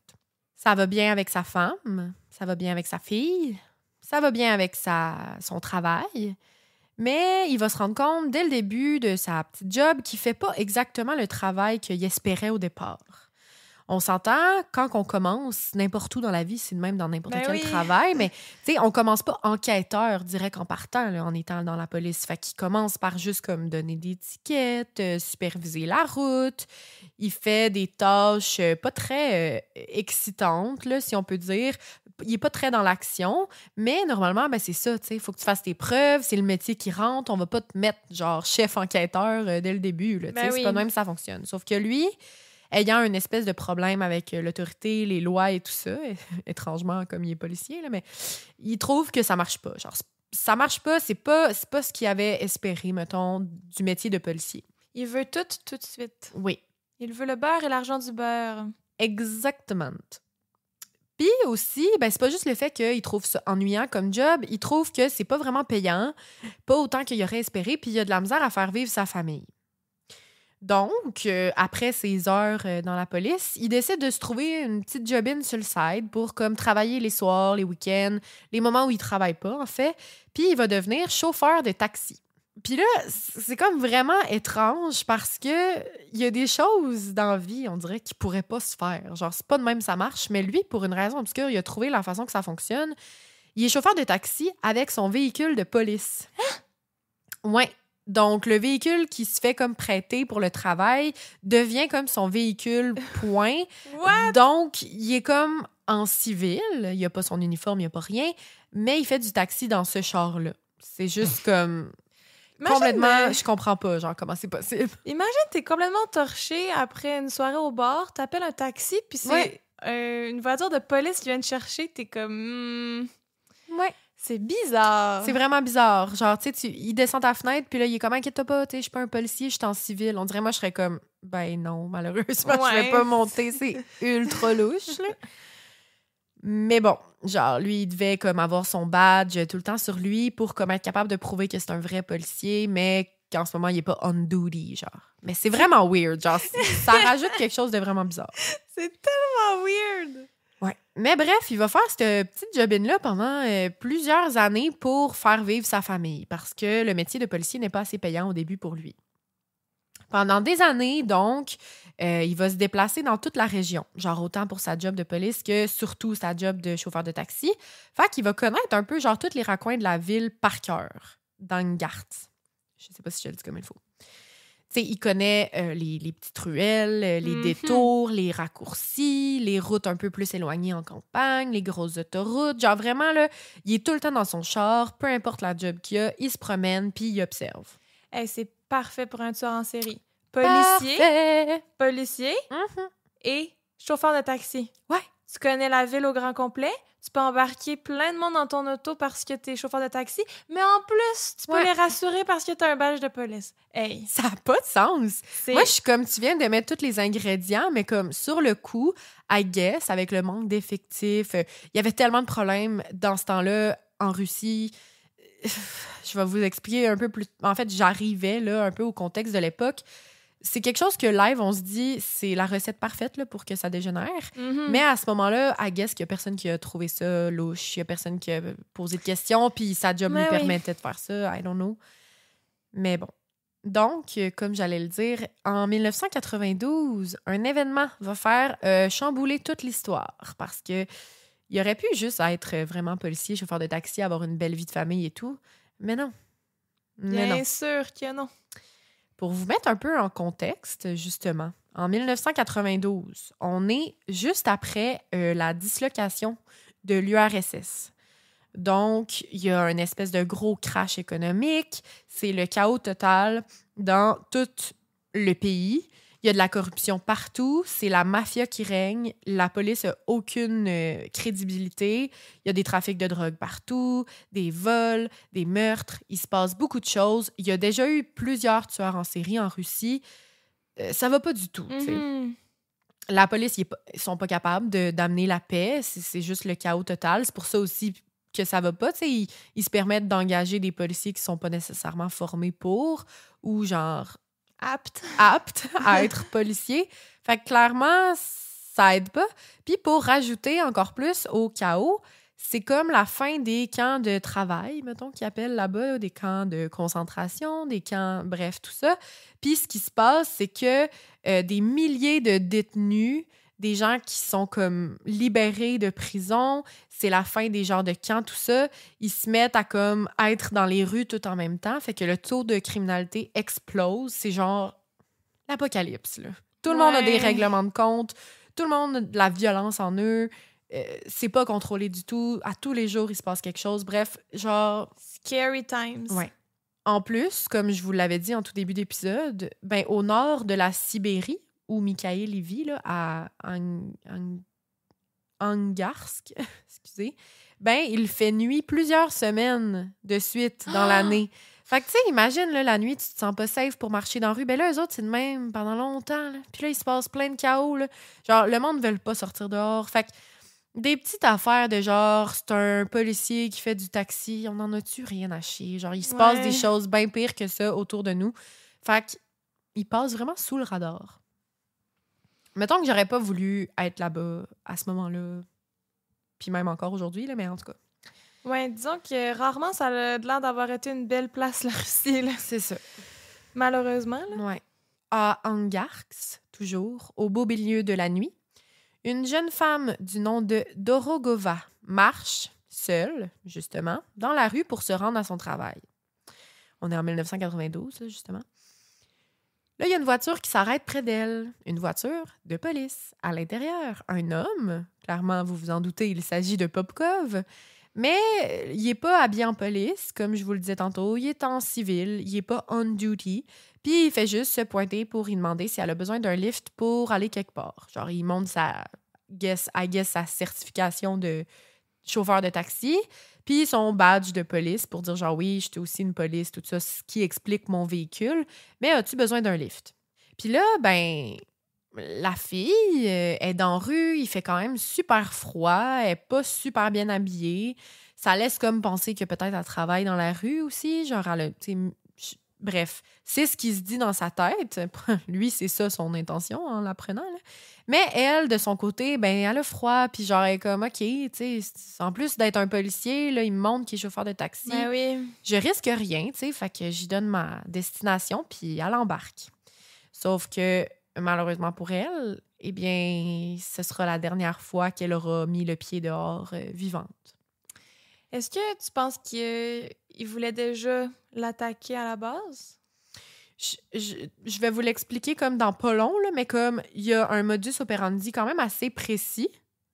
[SPEAKER 2] Ça va bien avec sa femme, ça va bien avec sa fille, ça va bien avec son travail. Mais il va se rendre compte dès le début de sa petite job qu'il ne fait pas exactement le travail qu'il espérait au départ. On s'entend, quand on commence, n'importe où dans la vie, c'est de même dans n'importe quel travail, mais on commence pas enquêteur direct en partant, là, en étant dans la police. Fait qu'il commence par juste comme donner des tickets, superviser la route. Il fait des tâches pas très excitantes, là, si on peut dire. Il est pas très dans l'action, mais normalement, c'est ça, il faut que tu fasses tes preuves, c'est le métier qui rentre, on va pas te mettre genre chef enquêteur dès le début, là, c'est pas de même que ça fonctionne. Sauf que lui, ayant une espèce de problème avec l'autorité, les lois et tout ça, étrangement comme il est policier, là, mais il trouve que ça marche pas. Genre, ça marche pas, c'est pas ce qu'il avait espéré, mettons, du métier de policier.
[SPEAKER 1] Il veut tout de suite.
[SPEAKER 2] Oui.
[SPEAKER 1] Il veut le beurre et l'argent du beurre.
[SPEAKER 2] Exactement. Puis aussi, c'est pas juste le fait qu'il trouve ça ennuyant comme job, il trouve que c'est pas vraiment payant, pas autant qu'il aurait espéré, puis il a de la misère à faire vivre sa famille. Donc, après ses heures dans la police, il décide de se trouver une petite job-in sur le side pour comme travailler les soirs, les week-ends, les moments où il travaille pas, en fait. Puis il va devenir chauffeur de taxi. Puis là, c'est comme vraiment étrange parce que il y a des choses dans la vie, on dirait, qui pourraient pas se faire. Genre, c'est pas de même ça marche, mais lui, pour une raison obscure, il a trouvé la façon que ça fonctionne. Il est chauffeur de taxi avec son véhicule de police. Ouais. Donc, le véhicule qui se fait comme prêter pour le travail devient comme son véhicule, point.
[SPEAKER 1] What?
[SPEAKER 2] Donc, il est comme en civil. Il n'y a pas son uniforme, il n'y a pas rien. Mais il fait du taxi dans ce char-là. C'est juste comme... complètement... Je comprends pas, genre, comment c'est possible.
[SPEAKER 1] Imagine, t'es complètement torché après une soirée au bar, t'appelles un taxi, puis c'est une voiture de police qui vient te chercher, t'es comme...
[SPEAKER 2] Ouais.
[SPEAKER 1] C'est bizarre.
[SPEAKER 2] C'est vraiment bizarre. Genre, tu sais, il descend ta fenêtre, puis là, il est comme, inquiète-toi pas, tu sais, je suis pas un policier, je suis en civil. On dirait, moi, je serais comme, non, malheureusement, je vais pas monter, c'est ultra louche, là. Mais bon, genre, lui, il devait comme avoir son badge tout le temps sur lui pour comme être capable de prouver que c'est un vrai policier, mais qu'en ce moment, il est pas on duty, genre. Mais c'est vraiment weird, genre, ça rajoute quelque chose de vraiment bizarre.
[SPEAKER 1] C'est tellement weird!
[SPEAKER 2] Ouais. Mais bref, il va faire cette petite job-in-là pendant plusieurs années pour faire vivre sa famille parce que le métier de policier n'est pas assez payant au début pour lui. Pendant des années, donc, il va se déplacer dans toute la région, genre autant pour sa job de police que surtout sa job de chauffeur de taxi. Fait qu'il va connaître un peu genre tous les raccoins de la ville par cœur, dans une garde. Je sais pas si je le dis comme il faut. Tu sais, il connaît les petites ruelles, les détours, les raccourcis, les routes un peu plus éloignées en campagne, les grosses autoroutes. Genre vraiment, là, il est tout le temps dans son char, peu importe la job qu'il a, il se promène puis il observe.
[SPEAKER 1] Hey, c'est parfait pour un tueur en série. Policier et chauffeur de taxi.
[SPEAKER 2] Ouais.
[SPEAKER 1] Tu connais la ville au grand complet, tu peux embarquer plein de monde dans ton auto parce que t'es chauffeur de taxi, mais en plus, tu peux les rassurer parce que t'as un badge de police. Hey!
[SPEAKER 2] Ça n'a pas de sens. Moi, je suis comme, tu viens de mettre tous les ingrédients, mais comme sur le coup, I guess, avec le manque d'effectifs, il y avait tellement de problèmes dans ce temps-là en Russie. Je vais vous expliquer un peu plus. En fait, j'arrivais là un peu au contexte de l'époque. C'est quelque chose que live, on se dit, c'est la recette parfaite là, pour que ça dégénère. Mais à ce moment-là, I guess qu'il n'y a personne qui a trouvé ça louche. Il n'y a personne qui a posé de questions, puis sa job lui permettait de faire ça. I don't know. Mais bon. Donc, comme j'allais le dire, en 1992, un événement va faire chambouler toute l'histoire parce que il aurait pu juste être vraiment policier, chauffeur de taxi, avoir une belle vie de famille et tout. Mais non.
[SPEAKER 1] Bien sûr que non.
[SPEAKER 2] Pour vous mettre un peu en contexte, justement, en 1992, on est juste après la dislocation de l'URSS. Donc, il y a une espèce de gros crash économique. C'est le chaos total dans tout le pays. Il y a de la corruption partout. C'est la mafia qui règne. La police n'a aucune crédibilité. Il y a des trafics de drogue partout, des vols, des meurtres. Il se passe beaucoup de choses. Il y a déjà eu plusieurs tueurs en série en Russie. Ça va pas du tout. La police, ils sont pas capables d'amener la paix. C'est juste le chaos total. C'est pour ça aussi que ça va pas. Tu sais, ils se permettent d'engager des policiers qui sont pas nécessairement formés pour ou genre aptes à être policiers. Fait que clairement, ça aide pas. Puis pour rajouter encore plus au chaos, c'est comme la fin des camps de travail, mettons, qu'ils appellent là-bas, des camps de concentration, des camps, bref, tout ça. Puis ce qui se passe, c'est que des milliers de détenus, des gens qui sont comme libérés de prison, c'est la fin des genres de camps, tout ça, ils se mettent à comme être dans les rues tout en même temps. Fait que le taux de criminalité explose. C'est genre l'apocalypse, là. Tout le monde a des règlements de compte, tout le monde a de la violence en eux. C'est pas contrôlé du tout. À tous les jours, il se passe quelque chose. Bref, genre...
[SPEAKER 1] Scary times.
[SPEAKER 2] Ouais. En plus, comme je vous l'avais dit en tout début d'épisode, ben, au nord de la Sibérie, où Mikhail y vit, là, à Angarsk, excusez, ben, il fait nuit plusieurs semaines de suite dans l'année. Fait que, tu sais, imagine, là, la nuit, tu te sens pas safe pour marcher dans la rue. Ben là, eux autres, c'est de même pendant longtemps. Là. Puis là, il se passe plein de chaos. Là. Genre, le monde ne veut pas sortir dehors. Fait que des petites affaires de genre, c'est un policier qui fait du taxi, on en a-tu rien à chier? Genre, il se passe des choses bien pires que ça autour de nous. Fait qu'il passe vraiment sous le radar. Mettons que j'aurais pas voulu être là-bas à ce moment-là. Puis même encore aujourd'hui, là, mais en tout cas.
[SPEAKER 1] Ouais, disons que rarement ça a l'air d'avoir été une belle place, la Russie, là.
[SPEAKER 2] C'est ça.
[SPEAKER 1] Malheureusement, là.
[SPEAKER 2] Ouais. À Angarsk, toujours, au beau milieu de la nuit, une jeune femme du nom de Dorogova marche, seule, justement, dans la rue pour se rendre à son travail. On est en 1992, là, justement. Là, il y a une voiture qui s'arrête près d'elle. Une voiture de police. À l'intérieur, un homme. Clairement, vous vous en doutez, il s'agit de Popkov. Mais il n'est pas habillé en police, comme je vous le disais tantôt. Il est en civil, il n'est pas on duty. Puis il fait juste se pointer pour y demander si elle a besoin d'un lift pour aller quelque part. Genre, il montre sa certification de chauffeur de taxi, puis son badge de police pour dire genre oui, j'étais aussi une police, tout ça, ce qui explique mon véhicule. Mais as-tu besoin d'un lift? Puis là, ben, la fille est dans la rue, il fait quand même super froid, elle est pas super bien habillée. Ça laisse comme penser que peut-être elle travaille dans la rue aussi, genre elle a, bref, c'est ce qui se dit dans sa tête. Lui, c'est ça son intention en l'apprenant. Là. Mais elle, de son côté, ben elle a froid, puis genre elle est comme OK, tu sais, en plus d'être un policier, là, il me montre qu'il est chauffeur de taxi.
[SPEAKER 1] Ben oui.
[SPEAKER 2] Je risque rien, tu sais, fait que j'y donne ma destination, puis elle embarque. Sauf que malheureusement pour elle, eh bien, ce sera la dernière fois qu'elle aura mis le pied dehors vivante.
[SPEAKER 1] Est-ce que tu penses qu'il voulait déjà l'attaquer à la base?
[SPEAKER 2] Je vais vous l'expliquer comme dans pas long, là, mais comme il y a un modus operandi quand même assez précis,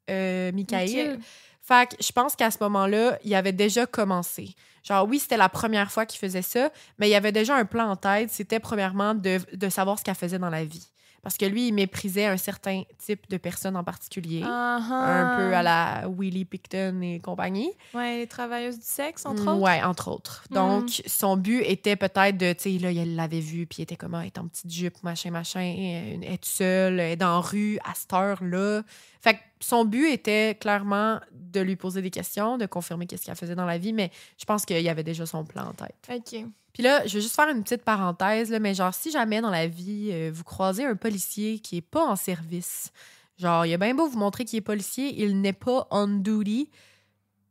[SPEAKER 2] Mikhail.
[SPEAKER 1] Okay.
[SPEAKER 2] Fait que je pense qu'à ce moment-là, il avait déjà commencé. Genre, oui, c'était la première fois qu'il faisait ça, mais il y avait déjà un plan en tête. C'était premièrement de savoir ce qu'elle faisait dans la vie. Parce que lui, il méprisait un certain type de personnes en particulier. Un peu à la Willie Picton et compagnie.
[SPEAKER 1] Ouais, les travailleuses du sexe, entre autres.
[SPEAKER 2] Ouais, entre autres. Donc, son but était peut-être de, tu sais, là, il l'avait vu, puis il était comme, elle est en petite jupe, machin, elle est seule, elle est dans la rue à cette heure-là. Fait que son but était clairement de lui poser des questions, de confirmer qu'est-ce qu'elle faisait dans la vie, mais je pense qu'il y avait déjà son plan en tête.
[SPEAKER 1] OK.
[SPEAKER 2] Puis là, je vais juste faire une petite parenthèse, là, mais genre, si jamais dans la vie, vous croisez un policier qui est pas en service, genre, il a bien beau vous montrer qu'il est policier, il n'est pas on duty,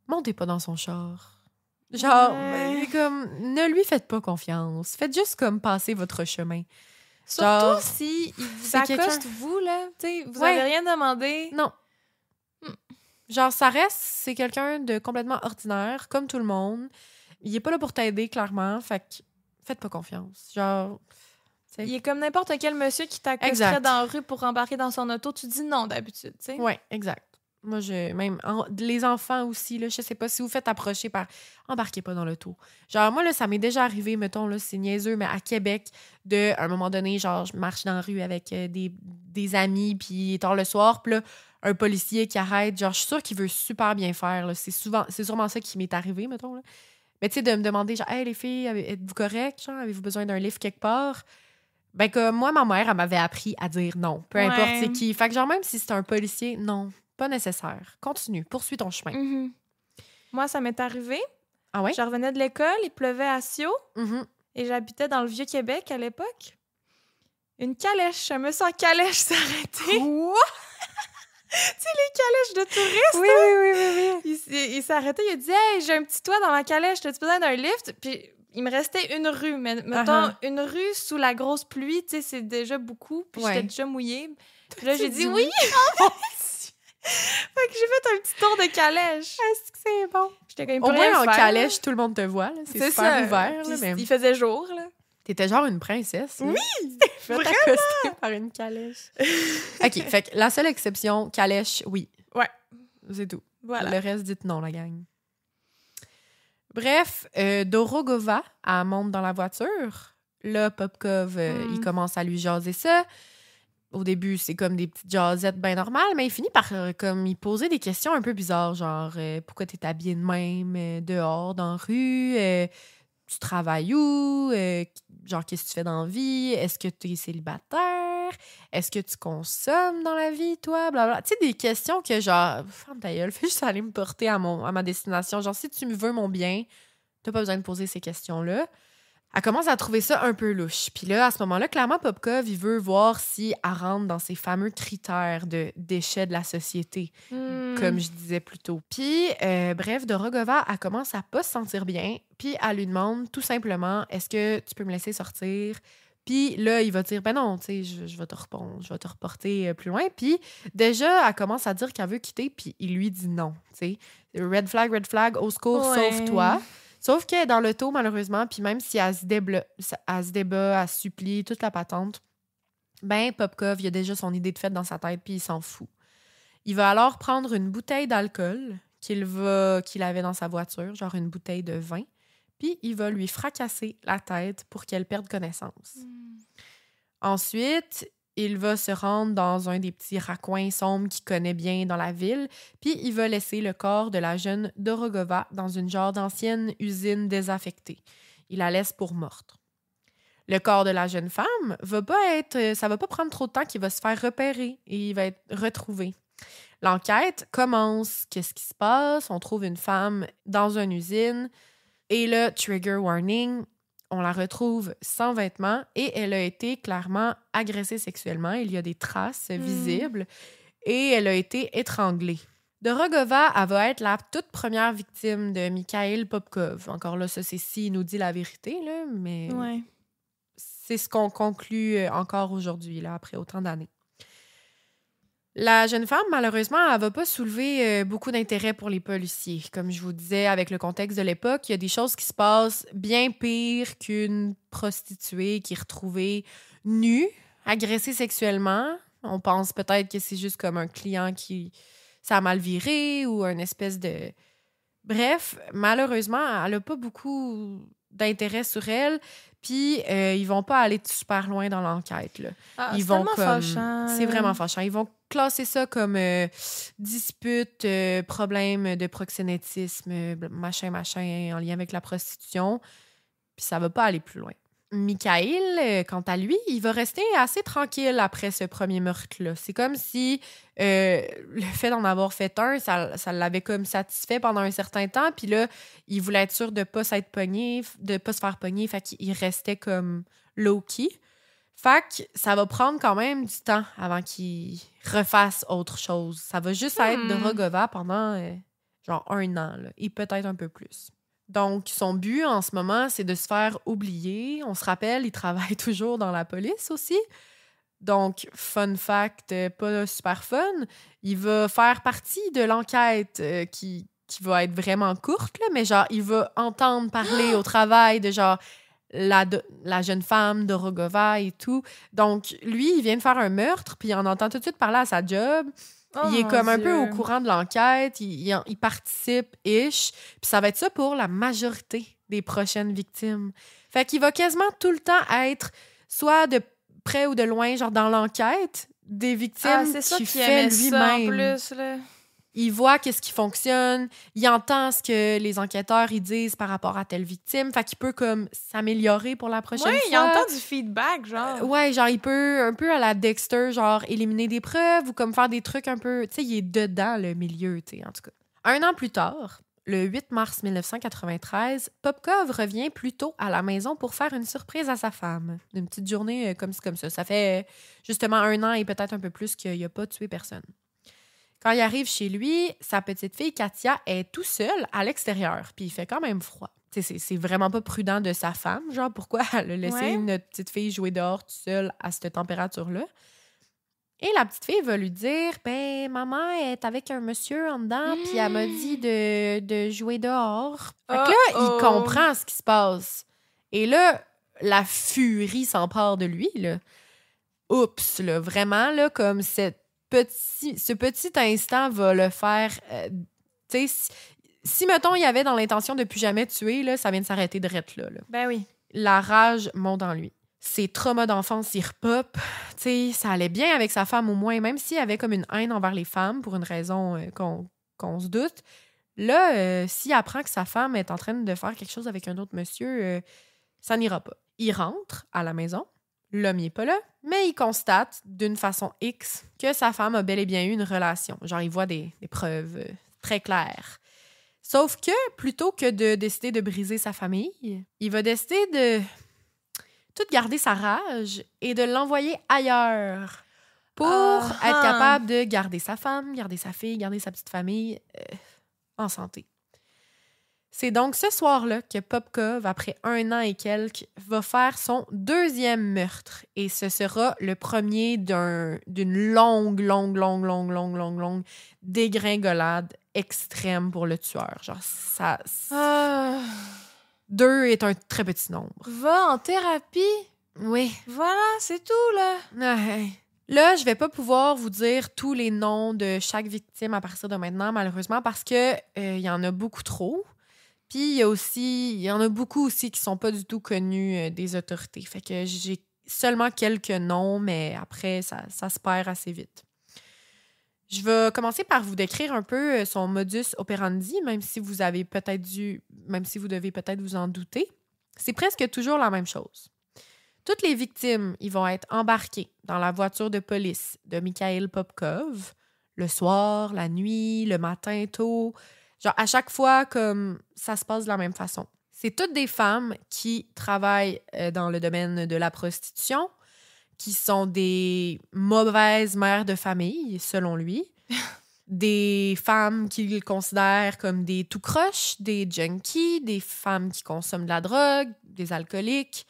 [SPEAKER 2] montez pas dans son char. Genre, comme, ne lui faites pas confiance. Faites juste comme passer votre chemin.
[SPEAKER 1] Surtout si il vous accoste, vous, là. T'sais, vous avez rien demandé.
[SPEAKER 2] Non. Genre, ça reste, c'est quelqu'un de complètement ordinaire, comme tout le monde. Il est pas là pour t'aider, clairement. Fait que faites pas confiance. Genre,
[SPEAKER 1] il est comme n'importe quel monsieur qui t'accosterait dans la rue pour embarquer dans son auto. Tu dis non d'habitude, tu sais.
[SPEAKER 2] Oui, exact. Moi, les enfants aussi, là, je sais pas, si vous faites approcher par... Embarquez pas dans l'auto. Genre, moi, là, ça m'est déjà arrivé, mettons, là, c'est niaiseux, mais à Québec, à un moment donné, genre, je marche dans la rue avec des amis, puis tard le soir, puis là, un policier qui arrête, genre, je suis sûre qu'il veut super bien faire, là. C'est sûrement ça qui m'est arrivé, mettons, là. Mais tu sais, de me demander, genre, « Hey, les filles, êtes-vous correctes? Genre, avez-vous besoin d'un lift quelque part? » Ben, comme moi, ma mère, elle m'avait appris à dire non, peu importe c'est qui. Fait que genre, même si c'est un policier, non, pas nécessaire. Continue, poursuis ton chemin.
[SPEAKER 1] Mm-hmm. Moi, ça m'est arrivé.
[SPEAKER 2] Ah ouais?
[SPEAKER 1] Je revenais de l'école, il pleuvait à Sio
[SPEAKER 2] Mhm.
[SPEAKER 1] et j'habitais dans le Vieux-Québec à l'époque. Une calèche, un monsieur en calèche s'est arrêté.
[SPEAKER 2] Quoi?
[SPEAKER 1] Tu sais, les calèches de touristes.
[SPEAKER 2] Oui, oui.
[SPEAKER 1] Il s'est arrêté, il a dit « Hey, j'ai un petit toit dans ma calèche, t'as-tu besoin d'un lift? » Puis il me restait une rue, mais mettons, une rue sous la grosse pluie, tu sais, c'est déjà beaucoup, puis j'étais déjà mouillée. Puis là, j'ai dit « Oui! » Fait que j'ai fait un petit tour de calèche.
[SPEAKER 2] Est-ce que c'est bon?
[SPEAKER 1] J'étais quand même
[SPEAKER 2] Au
[SPEAKER 1] pas rien
[SPEAKER 2] moins, en
[SPEAKER 1] faire,
[SPEAKER 2] calèche, tout le monde te voit. Là. C'est super
[SPEAKER 1] ça.
[SPEAKER 2] ouvert.
[SPEAKER 1] Puis
[SPEAKER 2] Là, mais...
[SPEAKER 1] il faisait jour, là.
[SPEAKER 2] T'étais genre une princesse. Là.
[SPEAKER 1] Oui!
[SPEAKER 2] Fait accoster par une calèche. OK, fait que la seule exception, calèche, oui.
[SPEAKER 1] Ouais.
[SPEAKER 2] C'est tout.
[SPEAKER 1] Voilà.
[SPEAKER 2] Le reste, dites non, la gang. Bref, Dorogova, elle monte dans la voiture. Là, Popkov, il commence à lui jaser ça. Au début, c'est comme des petites jasettes bien normales, mais il finit par comme il poser des questions un peu bizarres, genre pourquoi t'es habillée de même dehors, dans la rue, tu travailles où, genre qu'est-ce que tu fais dans la vie, est-ce que tu es célibataire, est-ce que tu consommes dans la vie, toi, blablabla. Tu sais, des questions que genre, ferme ta gueule, fais juste aller me porter à ma destination. Genre, si tu me veux mon bien, t'as pas besoin de poser ces questions-là. Elle commence à trouver ça un peu louche. Puis là, à ce moment-là, clairement, Popkov, il veut voir si elle rentre dans ces fameux critères de déchets de la société, comme je disais plus tôt. Puis, bref, Dorogova, elle commence à pas se sentir bien. Puis, elle lui demande tout simplement, est-ce que tu peux me laisser sortir? Puis là, il va dire, ben non, tu sais, je vais te reporter plus loin. Puis déjà, elle commence à dire qu'elle veut quitter, puis il lui dit non, tu sais. Red flag, au secours, sauve-toi. Sauf que dans l'auto, malheureusement, puis même si elle se débat, elle supplie, toute la patente, ben Popkov, il a déjà son idée de fait dans sa tête, puis il s'en fout. Il va alors prendre une bouteille d'alcool qu'il avait dans sa voiture, genre une bouteille de vin, puis il va lui fracasser la tête pour qu'elle perde connaissance. Ensuite, il va se rendre dans un des petits raccoins sombres qu'il connaît bien dans la ville, puis il va laisser le corps de la jeune Dorogova dans une genre d'ancienne usine désaffectée. Il la laisse pour morte. Le corps de la jeune femme ça va pas prendre trop de temps qu'il va se faire repérer et il va être retrouvé. L'enquête commence. Qu'est-ce qui se passe? On trouve une femme dans une usine et le trigger warning, on la retrouve sans vêtements et elle a été clairement agressée sexuellement. Il y a des traces visibles et elle a été étranglée. Dorogova, elle va être la toute première victime de Mikhail Popkov. Encore là, ça, c'est s'il nous dit la vérité, là, mais c'est ce qu'on conclut encore aujourd'hui, là, après autant d'années. La jeune femme, malheureusement, elle va pas soulever beaucoup d'intérêt pour les policiers. Comme je vous disais, avec le contexte de l'époque, il y a des choses qui se passent bien pires qu'une prostituée qui est retrouvée nue, agressée sexuellement. On pense peut-être que c'est juste comme un client qui ça a mal viré ou une espèce de... Bref, malheureusement, elle a pas beaucoup d'intérêt sur elle. Puis, ils vont pas aller super loin dans l'enquête. Là.
[SPEAKER 1] C'est vraiment fâchant.
[SPEAKER 2] C'est vraiment fâchant. Ils vont classer ça comme dispute, problème de proxénétisme, machin, en lien avec la prostitution. Puis ça va pas aller plus loin. Mikhail, quant à lui, il va rester assez tranquille après ce premier meurtre-là. C'est comme si le fait d'en avoir fait un, ça l'avait comme satisfait pendant un certain temps. Puis là, il voulait être sûr de pas s'être pogné, de pas se faire pogner. Fait qu'il restait comme low-key. Fait que ça va prendre quand même du temps avant qu'il refasse autre chose. Ça va juste être Dorogova pendant genre 1 an, là, et peut-être un peu plus. Donc, son but en ce moment, c'est de se faire oublier. On se rappelle, il travaille toujours dans la police aussi. Donc, fun fact, pas super fun, il va faire partie de l'enquête qui va être vraiment courte, là, mais genre, il va entendre parler au travail de genre la jeune femme Dorogova et tout. Donc, lui, il vient de faire un meurtre, puis il en entend tout de suite parler à sa job. Il est comme un peu au courant de l'enquête, il participe-ish, puis ça va être ça pour la majorité des prochaines victimes. Fait qu'il va quasiment tout le temps être soit de près ou de loin, genre dans l'enquête, des victimes qu'il fait lui-même.
[SPEAKER 1] Plus, là.
[SPEAKER 2] Il voit qu'est-ce qui fonctionne, il entend ce que les enquêteurs ils disent par rapport à telle victime, fait qu'il peut comme s'améliorer pour la prochaine fois.
[SPEAKER 1] Oui, il entend du feedback, genre.
[SPEAKER 2] Ouais, genre il peut un peu à la Dexter, genre éliminer des preuves ou comme faire des trucs un peu, tu sais, il est dedans le milieu, tu sais, en tout cas. 1 an plus tard, le 8 mars 1993, Popkov revient plus tôt à la maison pour faire une surprise à sa femme. Une petite journée comme ça. Ça fait justement 1 an et peut-être un peu plus qu'il n'a pas tué personne. Quand il arrive chez lui, sa petite fille Katia est tout seule à l'extérieur, puis il fait quand même froid. C'est vraiment pas prudent de sa femme, genre pourquoi elle a laissé une petite fille jouer dehors toute seule à cette température-là. Et la petite fille va lui dire « Ben, maman est avec un monsieur en dedans, puis elle m'a dit de jouer dehors. » Fait que là, il comprend ce qui se passe. Et là, la furie s'empare de lui, là. Oups, là, vraiment, là, comme ce petit instant va le faire... tu sais, si, mettons, il y avait dans l'intention de plus jamais tuer, là, ça vient de s'arrêter direct là.
[SPEAKER 1] Ben oui.
[SPEAKER 2] La rage monte en lui. Ses traumas d'enfance, ils repopent. Tu sais, ça allait bien avec sa femme au moins, même s'il avait comme une haine envers les femmes pour une raison qu'on se doute. Là, s'il apprend que sa femme est en train de faire quelque chose avec un autre monsieur, ça n'ira pas. Il rentre à la maison. L'homme n'est pas là, mais il constate d'une façon X que sa femme a bel et bien eu une relation. Genre, il voit des preuves très claires. Sauf que, plutôt que de décider de briser sa famille, il va décider de tout garder sa rage et de l'envoyer ailleurs pour être capable de garder sa femme, garder sa fille, garder sa petite famille en santé. C'est donc ce soir-là que Popkov, après 1 an et quelques, va faire son 2e meurtre. Et ce sera le premier d'une longue dégringolade extrême pour le tueur. Genre, ça... 2 est un très petit nombre.
[SPEAKER 1] Va en thérapie.
[SPEAKER 2] Oui.
[SPEAKER 1] Voilà, c'est tout, là.
[SPEAKER 2] Là, je vais pas pouvoir vous dire tous les noms de chaque victime à partir de maintenant, malheureusement, parce que y en a beaucoup trop. Puis, il y en a beaucoup aussi qui sont pas du tout connus des autorités. Fait que j'ai seulement quelques noms, mais après, ça se perd assez vite. Je vais commencer par vous décrire un peu son modus operandi, même si vous devez peut-être vous en douter. C'est presque toujours la même chose. Toutes les victimes, ils vont être embarquées dans la voiture de police de Mikhail Popkov, le soir, la nuit, le matin tôt. Genre, à chaque fois, comme ça se passe de la même façon. C'est toutes des femmes qui travaillent dans le domaine de la prostitution, qui sont des mauvaises mères de famille, selon lui. Des femmes qu'il considère comme des tout-croches, des junkies, des femmes qui consomment de la drogue, des alcooliques.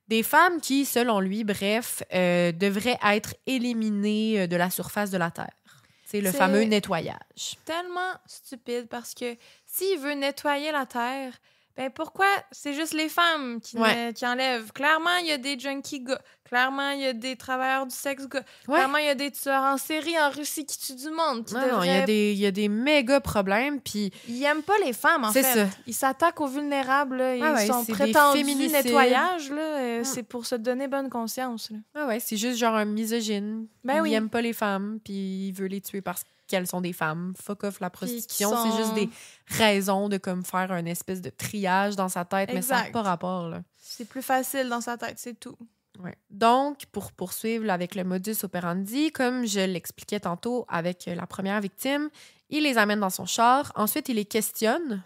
[SPEAKER 2] Des femmes qui, selon lui, bref, devraient être éliminées de la surface de la Terre. C'est le fameux nettoyage.
[SPEAKER 1] Tellement stupide parce que s'il veut nettoyer la Terre, ben pourquoi c'est juste les femmes qui enlèvent? Clairement, il y a des junkies gars. Clairement, il y a des travailleurs du sexe gars. Clairement, il y a des tueurs en série en Russie qui tuent du monde.
[SPEAKER 2] Non, il y a des méga problèmes. Puis
[SPEAKER 1] ils n'aiment pas les femmes, en fait.
[SPEAKER 2] Ça.
[SPEAKER 1] Ils s'attaquent aux vulnérables. Là. Ils sont prétendus nettoyage. Là. C'est pour se donner bonne conscience. Là.
[SPEAKER 2] C'est juste genre un misogyne.
[SPEAKER 1] Ben
[SPEAKER 2] il n'aime pas les femmes, puis il veut les tuer parce qu'elles sont des femmes. Fuck off la prostitution. C'est juste des raisons de comme faire un espèce de triage dans sa tête, mais ça n'a pas rapport. Là.
[SPEAKER 1] C'est plus facile dans sa tête, c'est tout.
[SPEAKER 2] Ouais. Donc, pour poursuivre avec le modus operandi, comme je l'expliquais tantôt avec la première victime, il les amène dans son char. Ensuite, il les questionne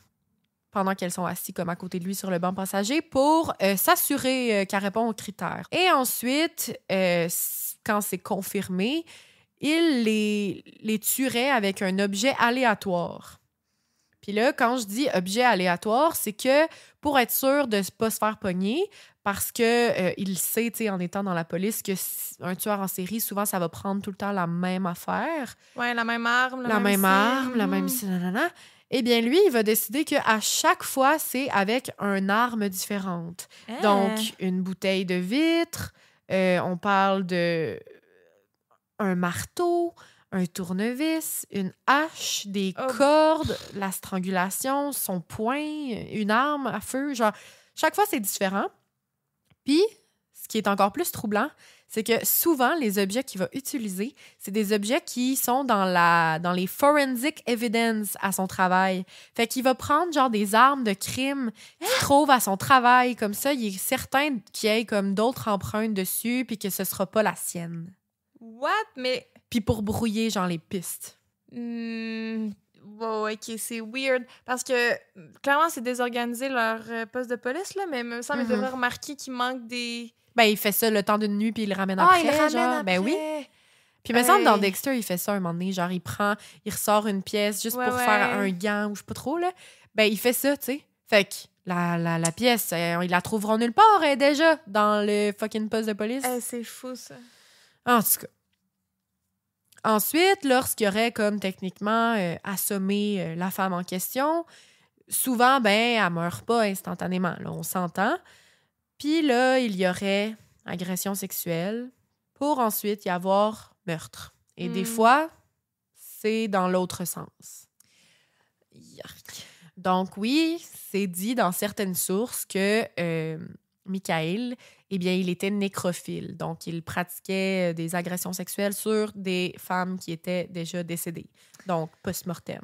[SPEAKER 2] pendant qu'elles sont assises comme à côté de lui sur le banc passager pour s'assurer qu'elle répond aux critères. Et ensuite, quand c'est confirmé, il les tuerait avec un objet aléatoire. Puis là, quand je dis objet aléatoire, c'est que pour être sûr de ne pas se faire pogner, parce que il sait, tu sais, en étant dans la police, qu'un tueur en série, souvent, ça va prendre tout le temps la même affaire.
[SPEAKER 1] Ouais, la même arme.
[SPEAKER 2] La même arme, la même... Eh bien, lui, il va décider qu'à chaque fois, c'est avec une arme différente. Donc, une bouteille de vitre, on parle de... un marteau, un tournevis, une hache, des cordes, la strangulation, son poing, une arme à feu. Genre, chaque fois, c'est différent. Puis, ce qui est encore plus troublant, c'est que souvent, les objets qu'il va utiliser, c'est des objets qui sont dans les forensic evidence à son travail. Fait qu'il va prendre genre des armes de crime qu'il trouve à son travail. Comme ça, il est certain qu'il y ait comme d'autres empreintes dessus puis que ce sera pas la sienne.
[SPEAKER 1] What? Mais...
[SPEAKER 2] Puis pour brouiller, genre, les pistes.
[SPEAKER 1] Ouais, Bon, OK, c'est weird. Parce que, clairement, c'est désorganisé leur poste de police, là, mais il me semble qu'il devrait remarquer qu'il manque des...
[SPEAKER 2] Ben, il fait ça le temps d'une nuit, puis il le ramène après,
[SPEAKER 1] il le ramène
[SPEAKER 2] genre.
[SPEAKER 1] après.
[SPEAKER 2] Ben oui. Puis, il me semble, dans Dexter, il fait ça un moment donné. Genre, il ressort une pièce juste pour faire un gant ou je sais pas trop, là. Ben, il fait ça, tu sais. Fait que la pièce, ils la trouveront nulle part, déjà, dans le fucking poste de police.
[SPEAKER 1] C'est fou, ça.
[SPEAKER 2] En tout cas. Ensuite, lorsqu'il aurait, comme, techniquement, assommé la femme en question, souvent, ben, elle meurt pas instantanément, là, on s'entend. Puis là, il y aurait agression sexuelle pour ensuite y avoir meurtre. Et des fois, c'est dans l'autre sens.
[SPEAKER 1] Yark.
[SPEAKER 2] Donc oui, c'est dit dans certaines sources que Michael, eh bien, il était nécrophile. Donc, il pratiquait des agressions sexuelles sur des femmes qui étaient déjà décédées. Donc, post-mortem.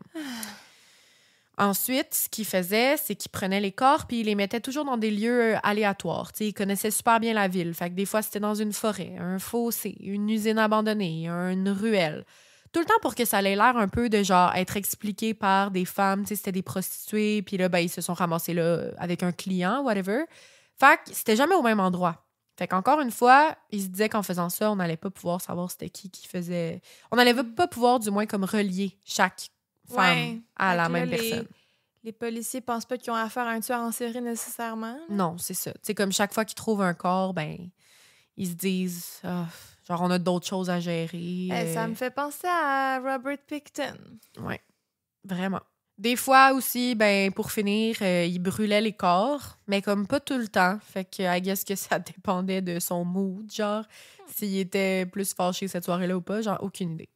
[SPEAKER 2] Ensuite, ce qu'il faisait, c'est qu'il prenait les corps puis il les mettait toujours dans des lieux aléatoires. T'sais, il connaissait super bien la ville. Fait que des fois, c'était dans une forêt, un fossé, une usine abandonnée, une ruelle. Tout le temps pour que ça ait l'air un peu de genre être expliqué par des femmes. C'était des prostituées, puis là, ben, ils se sont ramassés là avec un client, whatever. Fait que c'était jamais au même endroit. Fait qu'encore une fois, il se disait qu'en faisant ça, on n'allait pas pouvoir savoir c'était qui faisait... On n'allait pas pouvoir, du moins, comme relier chaque femme à la même personne.
[SPEAKER 1] Les policiers pensent pas qu'ils ont affaire à un tueur en série nécessairement. Là.
[SPEAKER 2] Non, c'est ça. C'est comme chaque fois qu'ils trouvent un corps, ben ils se disent genre on a d'autres choses à gérer.
[SPEAKER 1] Ça me fait penser à Robert Pickton.
[SPEAKER 2] Ouais, vraiment. Des fois aussi, ben pour finir, il brûlait les corps, mais comme pas tout le temps. Fait que I guess que ça dépendait de son mood, genre s'il était plus fâché cette soirée-là ou pas, genre aucune idée.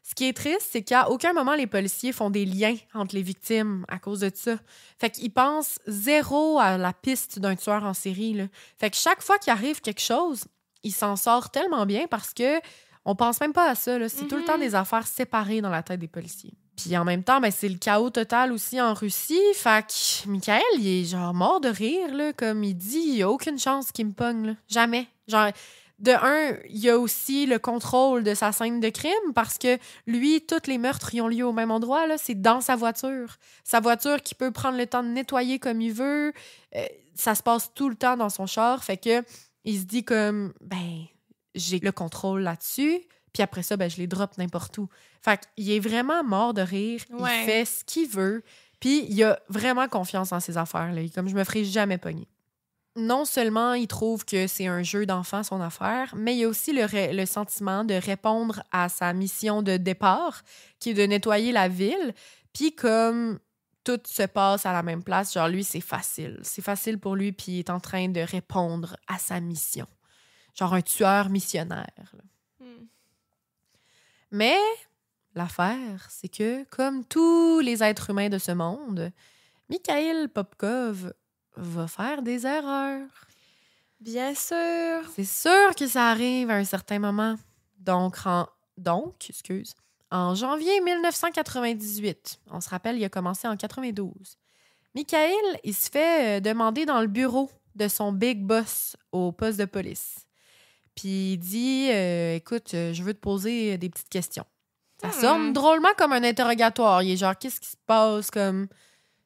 [SPEAKER 2] Ce qui est triste, c'est qu'à aucun moment, les policiers font des liens entre les victimes à cause de ça. Fait qu'ils pensent zéro à la piste d'un tueur en série, là. Fait que chaque fois qu'il arrive quelque chose, il s'en sort tellement bien parce que on pense même pas à ça, là. C'est tout le temps des affaires séparées dans la tête des policiers. Puis en même temps, ben, c'est le chaos total aussi en Russie. Fait que Michael, il est genre mort de rire, là. Comme il dit, il y a aucune chance qu'il me pogne, là. Jamais. Genre... De un, il y a aussi le contrôle de sa scène de crime parce que lui, tous les meurtres, ils ont lieu au même endroit. Là, c'est dans sa voiture. Sa voiture qui peut prendre le temps de nettoyer comme il veut. Ça se passe tout le temps dans son char. Fait que il se dit comme, ben, j'ai le contrôle là-dessus. Puis après ça, ben, je les drop n'importe où. Fait qu'il est vraiment mort de rire. Il fait ce qu'il veut. Puis il a vraiment confiance en ses affaires. Là. Comme je me ferai jamais pogner. Non seulement il trouve que c'est un jeu d'enfant, son affaire, mais il y a aussi le sentiment de répondre à sa mission de départ, qui est de nettoyer la ville. Puis comme tout se passe à la même place, genre lui, c'est facile. C'est facile pour lui, puis il est en train de répondre à sa mission. Genre un tueur missionnaire. Mais l'affaire, c'est que, comme tous les êtres humains de ce monde, Mikhail Popkov va faire des erreurs.
[SPEAKER 1] Bien sûr.
[SPEAKER 2] C'est sûr que ça arrive à un certain moment. Donc, en janvier 1998, on se rappelle, il a commencé en 92. Michael, il se fait demander dans le bureau de son big boss au poste de police. Puis il dit, écoute, je veux te poser des petites questions. Ça sonne drôlement comme un interrogatoire. Il est genre, qu'est-ce qui se passe? Comme...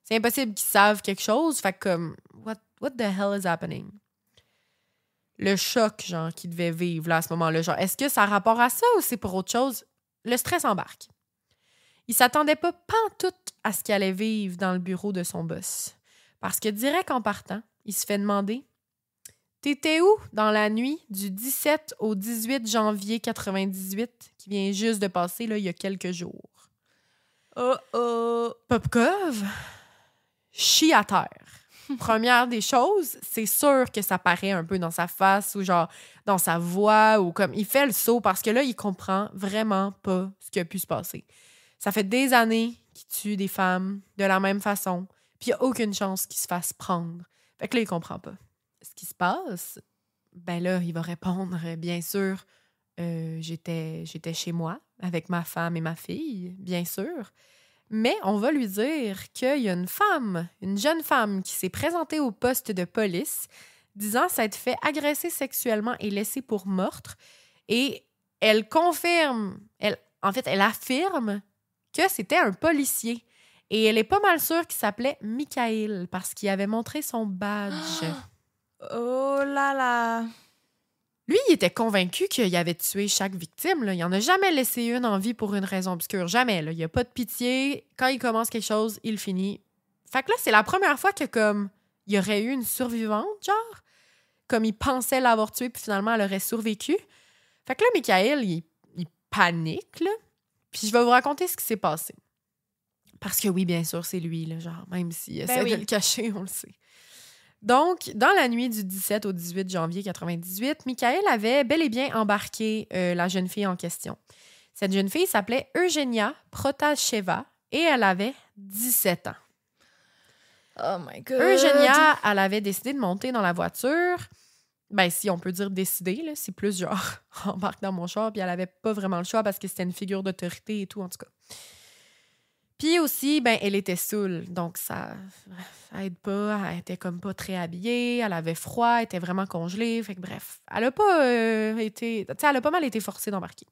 [SPEAKER 2] C'est impossible qu'ils savent quelque chose. Fait que comme, what the hell is happening? Le choc, genre, qu'il devait vivre là, à ce moment-là. Genre, est-ce que ça a rapport à ça ou c'est pour autre chose? Le stress embarque. Il s'attendait pas pantoute à ce qu'il allait vivre dans le bureau de son boss. Parce que direct en partant, il se fait demander « T'étais où dans la nuit du 17 au 18 janvier 98 qui vient juste de passer, là, il y a quelques jours? » Popkov chie à terre. Première des choses, c'est sûr que ça paraît un peu dans sa face ou genre dans sa voix ou comme il fait le saut parce que là, il comprend vraiment pas ce qui a pu se passer. Ça fait des années qu'il tue des femmes de la même façon, puis il n'y a aucune chance qu'il se fasse prendre. Fait que là, il comprend pas. Ce qui se passe, ben là, il va répondre, bien sûr, j'étais chez moi avec ma femme et ma fille, bien sûr. Mais on va lui dire qu'il y a une jeune femme qui s'est présentée au poste de police disant s'être fait agresser sexuellement et laissée pour morte. Et elle confirme, elle affirme que c'était un policier. Et elle est pas mal sûre qu'il s'appelait Michael parce qu'il avait montré son badge.
[SPEAKER 1] Oh là là!
[SPEAKER 2] Lui, il était convaincu qu'il avait tué chaque victime. Là. Il n'en a jamais laissé une en vie pour une raison obscure. Jamais. Là. Il n'y a pas de pitié. Quand il commence quelque chose, il finit. Fait que là, c'est la première fois que comme il y aurait eu une survivante, genre. Comme il pensait l'avoir tuée, puis finalement, elle aurait survécu. Fait que là, Michael, il panique, là. Puis je vais vous raconter ce qui s'est passé. Parce que oui, bien sûr, c'est lui, là, genre, même s'il essaie de le cacher, on le sait. Donc, dans la nuit du 17 au 18 janvier 98, Michael avait bel et bien embarqué la jeune fille en question. Cette jeune fille s'appelait Eugenia Protacheva et elle avait 17 ans.
[SPEAKER 1] Oh my God!
[SPEAKER 2] Eugenia, elle avait décidé de monter dans la voiture. Ben, si on peut dire décider, là, c'est plus genre embarque dans mon char, puis elle avait pas vraiment le choix parce que c'était une figure d'autorité et tout, en tout cas. Puis aussi, ben, elle était saoule, donc ça aide pas. Elle était comme pas très habillée, elle avait froid, elle était vraiment congelée. Fait que bref, elle a pas été... Tu sais, elle a pas mal été forcée d'embarquer.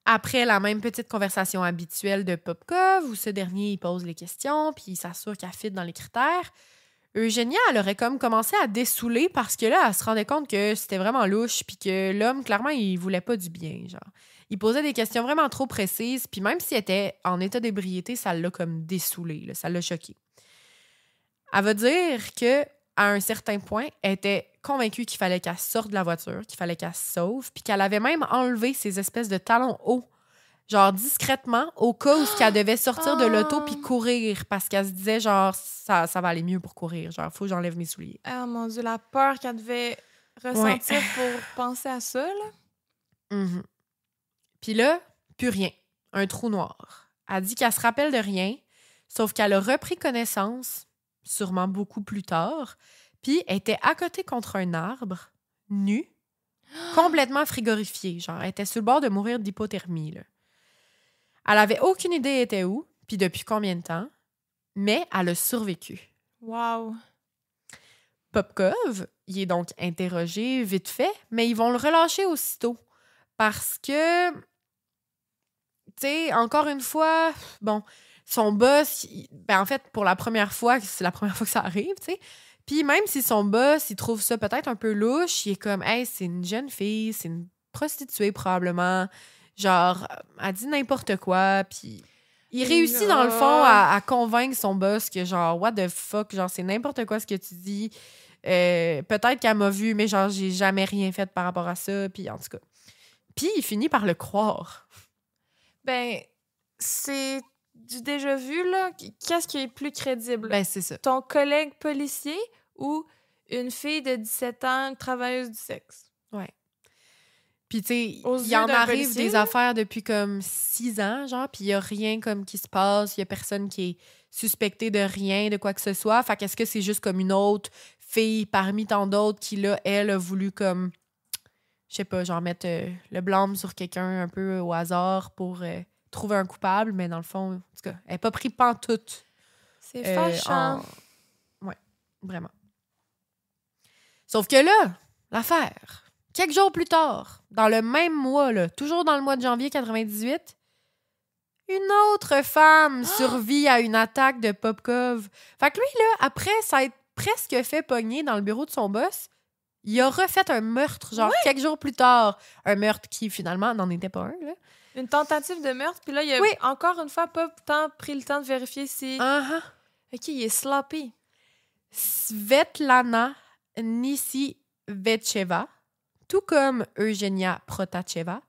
[SPEAKER 2] Après la même petite conversation habituelle de Popkov, où ce dernier il pose les questions, puis il s'assure qu'elle fit dans les critères, Eugenia, elle aurait comme commencé à dessouler parce que là, elle se rendait compte que c'était vraiment louche, puis que l'homme, clairement, il voulait pas du bien, genre. Il posait des questions vraiment trop précises, puis même s'il était en état d'ébriété, ça l'a comme dessoulé, là, ça l'a choqué. Elle va dire que à un certain point, elle était convaincue qu'il fallait qu'elle sorte de la voiture, qu'il fallait qu'elle se sauve, puis qu'elle avait même enlevé ces espèces de talons hauts, genre discrètement, au cas où qu'elle devait sortir de l'auto puis courir, parce qu'elle se disait, genre, ça va aller mieux pour courir, genre, faut que j'enlève mes souliers.
[SPEAKER 1] Oh mon Dieu, la peur qu'elle devait ressentir pour penser à ça, là.
[SPEAKER 2] Mm-hmm. Puis là, plus rien. Un trou noir. Elle dit qu'elle se rappelle de rien, sauf qu'elle a repris connaissance, sûrement beaucoup plus tard, puis elle était à côté contre un arbre, nue, complètement frigorifiée. Genre, elle était sur le bord de mourir d'hypothermie, là. Elle avait aucune idée elle était où, puis depuis combien de temps, mais elle a survécu.
[SPEAKER 1] Wow!
[SPEAKER 2] Popkov, il est donc interrogé vite fait, mais ils vont le relâcher aussitôt. Parce que, tu sais, encore une fois, bon, son boss, ben en fait, pour la première fois, c'est la première fois que ça arrive, tu sais. Puis même si son boss, il trouve ça peut-être un peu louche, il est comme, hey, c'est une jeune fille, c'est une prostituée probablement. Genre, elle dit n'importe quoi, puis il réussit dans le fond à convaincre son boss que genre, what the fuck, genre, c'est n'importe quoi ce que tu dis. Peut-être qu'elle m'a vu, mais genre, j'ai jamais rien fait par rapport à ça, puis en tout cas. Puis il finit par le croire.
[SPEAKER 1] Ben, c'est du déjà vu, là. Qu'est-ce qui est plus crédible?
[SPEAKER 2] Ben, c'est ça.
[SPEAKER 1] Ton collègue policier ou une fille de 17 ans, travailleuse du sexe?
[SPEAKER 2] Ouais. Puis, tu sais, il en arrive des affaires depuis comme 6 ans, genre, puis il n'y a rien comme qui se passe, il n'y a personne qui est suspecté de rien, de quoi que ce soit. Fait qu'est-ce que c'est juste comme une autre fille parmi tant d'autres qui, là, elle, a voulu comme, je sais pas, genre mettre le blâme sur quelqu'un un peu au hasard pour trouver un coupable, mais dans le fond, en tout cas, elle n'est pas pris pantoute.
[SPEAKER 1] C'est fâchant.
[SPEAKER 2] Ouais, vraiment. Sauf que là, l'affaire... Quelques jours plus tard, dans le même mois, là, toujours dans le mois de janvier 98, une autre femme survit à une attaque de Popkov. Fait que lui, là, après s'être presque fait pogner dans le bureau de son boss, il a refait un meurtre, genre quelques jours plus tard. Un meurtre qui, finalement, n'en était pas un, là.
[SPEAKER 1] Une tentative de meurtre, puis là, il a encore une fois pas pris le temps de vérifier si... OK, il est sloppy.
[SPEAKER 2] Svetlana Nisivecheva, tout comme Eugenia Protacheva,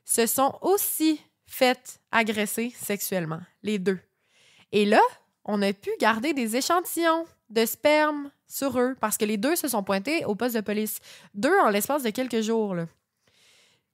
[SPEAKER 2] se sont aussi faites agresser sexuellement, les deux. Et là, on a pu garder des échantillons de sperme sur eux parce que les deux se sont pointés au poste de police. 2 en l'espace de quelques jours, là.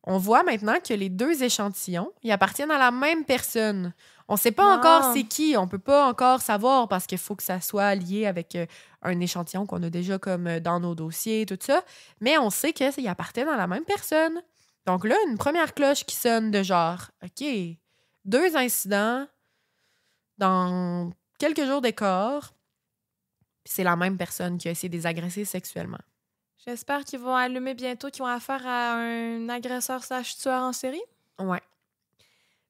[SPEAKER 2] On voit maintenant que les 2 échantillons, ils appartiennent à la même personne. On ne sait pas encore c'est qui, on ne peut pas encore savoir parce qu'il faut que ça soit lié avec un échantillon qu'on a déjà comme dans nos dossiers, tout ça. Mais on sait qu'ils appartiennent à la même personne. Donc là, une première cloche qui sonne de genre, OK, 2 incidents dans quelques jours d'écart, puis c'est la même personne qui a essayé de les agresser sexuellement.
[SPEAKER 1] J'espère qu'ils vont allumer bientôt, qu'ils ont affaire à un agresseur/tueur en série.
[SPEAKER 2] Ouais.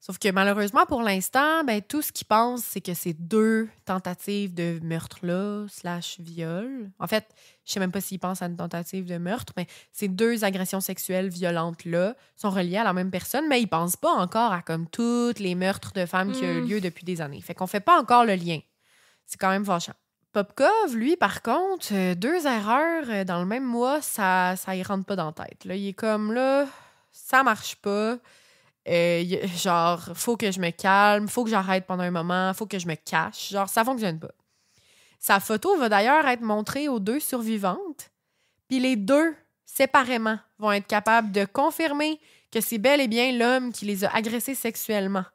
[SPEAKER 2] Sauf que malheureusement, pour l'instant, ben, tout ce qu'ils pensent, c'est que ces 2 tentatives de meurtre-là, /viol. En fait, je sais même pas s'ils pensent à une tentative de meurtre, mais ces 2 agressions sexuelles violentes-là sont reliées à la même personne, mais ils pensent pas encore à comme tous les meurtres de femmes qui ont eu lieu depuis des années. Fait qu'on fait pas encore le lien. C'est quand même fâchant. Popkov, lui, par contre, 2 erreurs dans le même mois, ça y rentre pas dans la tête. Là, il est comme, là, ça marche pas. Genre, faut que je me calme, faut que j'arrête pendant un moment, faut que je me cache. Genre, ça fonctionne pas. Sa photo va d'ailleurs être montrée aux 2 survivantes. Puis les 2, séparément, vont être capables de confirmer que c'est bel et bien l'homme qui les a agressés sexuellement.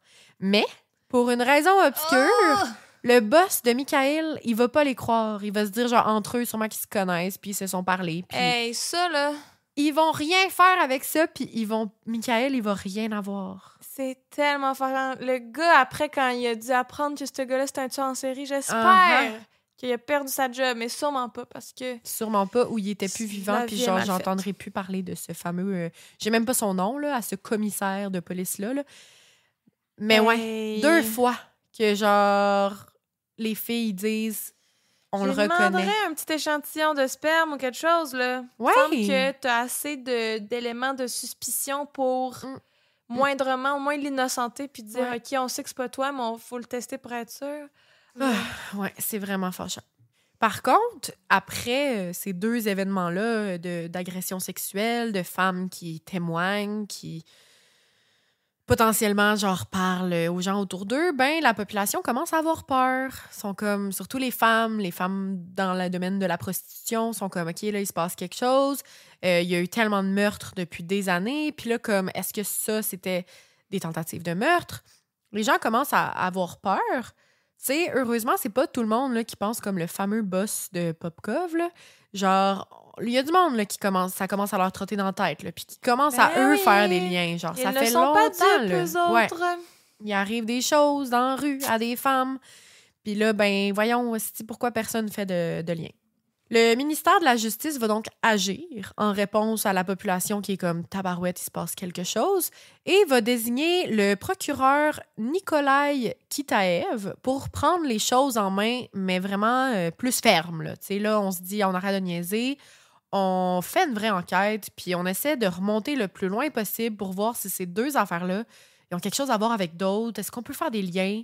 [SPEAKER 2] Mais, pour une raison obscure, le boss de Michael, il va pas les croire. Il va se dire, genre, entre eux, sûrement qu'ils se connaissent, puis ils se sont parlé. Puis
[SPEAKER 1] Hey, ça, là...
[SPEAKER 2] ils vont rien faire avec ça, puis Michael, il va rien avoir.
[SPEAKER 1] C'est tellement fort. Le gars, après, quand il a dû apprendre que ce gars-là, c'était un tueur en série, j'espère qu'il a perdu sa job, mais sûrement pas, parce que...
[SPEAKER 2] Sûrement pas, où il était plus vivant, puis genre, j'entendrai plus parler de ce fameux... j'ai même pas son nom, là, à ce commissaire de police-là. Là. Mais ouais, 2 fois que, genre, les filles disent... On le reconnaît. Je
[SPEAKER 1] demanderais un petit échantillon de sperme ou quelque chose, là.
[SPEAKER 2] Ouais.
[SPEAKER 1] Il semble que tu as assez d'éléments de suspicion pour moindrement, au moins l'innocenter puis dire, OK, on sait que c'est pas toi, mais il faut le tester pour être sûr.
[SPEAKER 2] Ouais, c'est vraiment fâchant. Par contre, après ces 2 événements-là d'agression sexuelle, de femmes qui témoignent, qui potentiellement, genre, parlent aux gens autour d'eux, ben la population commence à avoir peur. Sont comme, surtout les femmes dans le domaine de la prostitution sont comme, OK, là, il se passe quelque chose. Il y a eu tellement de meurtres depuis des années. Puis là, comme, est-ce que ça, c'était des tentatives de meurtre? Les gens commencent à avoir peur. Tu sais, heureusement, c'est pas tout le monde là, qui pense comme le fameux boss de Popkov, là. Genre, il y a du monde là, ça commence à leur trotter dans la tête, là, puis qui commence à eux faire des liens. Genre, ça fait longtemps. Ils ne sont pas dupes, eux autres. Ouais. Il arrive des choses dans la rue à des femmes. Puis là, ben, voyons pourquoi personne ne fait de lien. Le ministère de la Justice va donc agir en réponse à la population qui est comme tabarouette, il se passe quelque chose, et va désigner le procureur Nikolai Kitaev pour prendre les choses en main, mais vraiment plus ferme. Là. Là, on se dit, on arrête de niaiser, on fait une vraie enquête, puis on essaie de remonter le plus loin possible pour voir si ces 2 affaires-là ils ont quelque chose à voir avec d'autres. Est-ce qu'on peut faire des liens?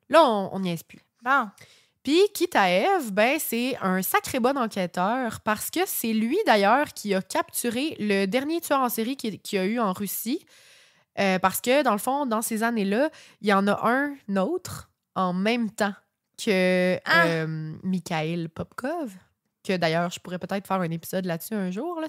[SPEAKER 2] Là, on niaise plus.
[SPEAKER 1] Bon.
[SPEAKER 2] Puis Kitaev, ben, c'est un sacré bon enquêteur parce que c'est lui, d'ailleurs, qui a capturé le dernier tueur en série qu'il y a eu en Russie. Parce que, dans le fond, dans ces années-là, il y en a un autre en même temps que Mikhail Popkov, que d'ailleurs, je pourrais peut-être faire un épisode là-dessus un jour. Là.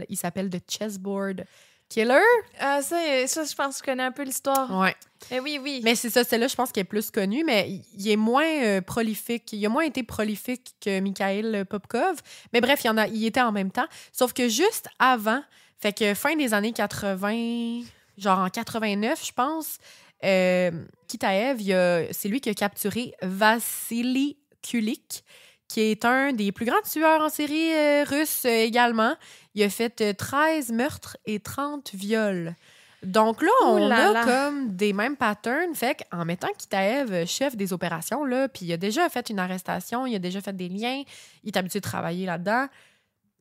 [SPEAKER 2] Il s'appelle The Chessboard Killer.
[SPEAKER 1] Ça, je pense que je connais un peu l'histoire.
[SPEAKER 2] Ouais.
[SPEAKER 1] Mais oui.
[SPEAKER 2] Mais c'est ça, celle-là, je pense qu'elle est plus connue, mais il est moins prolifique. Il a moins été prolifique que Mikhail Popkov. Mais bref, il était en même temps. Sauf que juste avant, fait que fin des années 80, genre en 89, je pense, Kitaev, c'est lui qui a capturé Vassili Kulik, qui est un des plus grands tueurs en série russes également. Il a fait 13 meurtres et 30 viols. Donc là, on a comme des mêmes patterns. Fait qu'en mettant Kitaev chef des opérations, là, puis il a déjà fait une arrestation, il a déjà fait des liens, il est habitué de travailler là-dedans,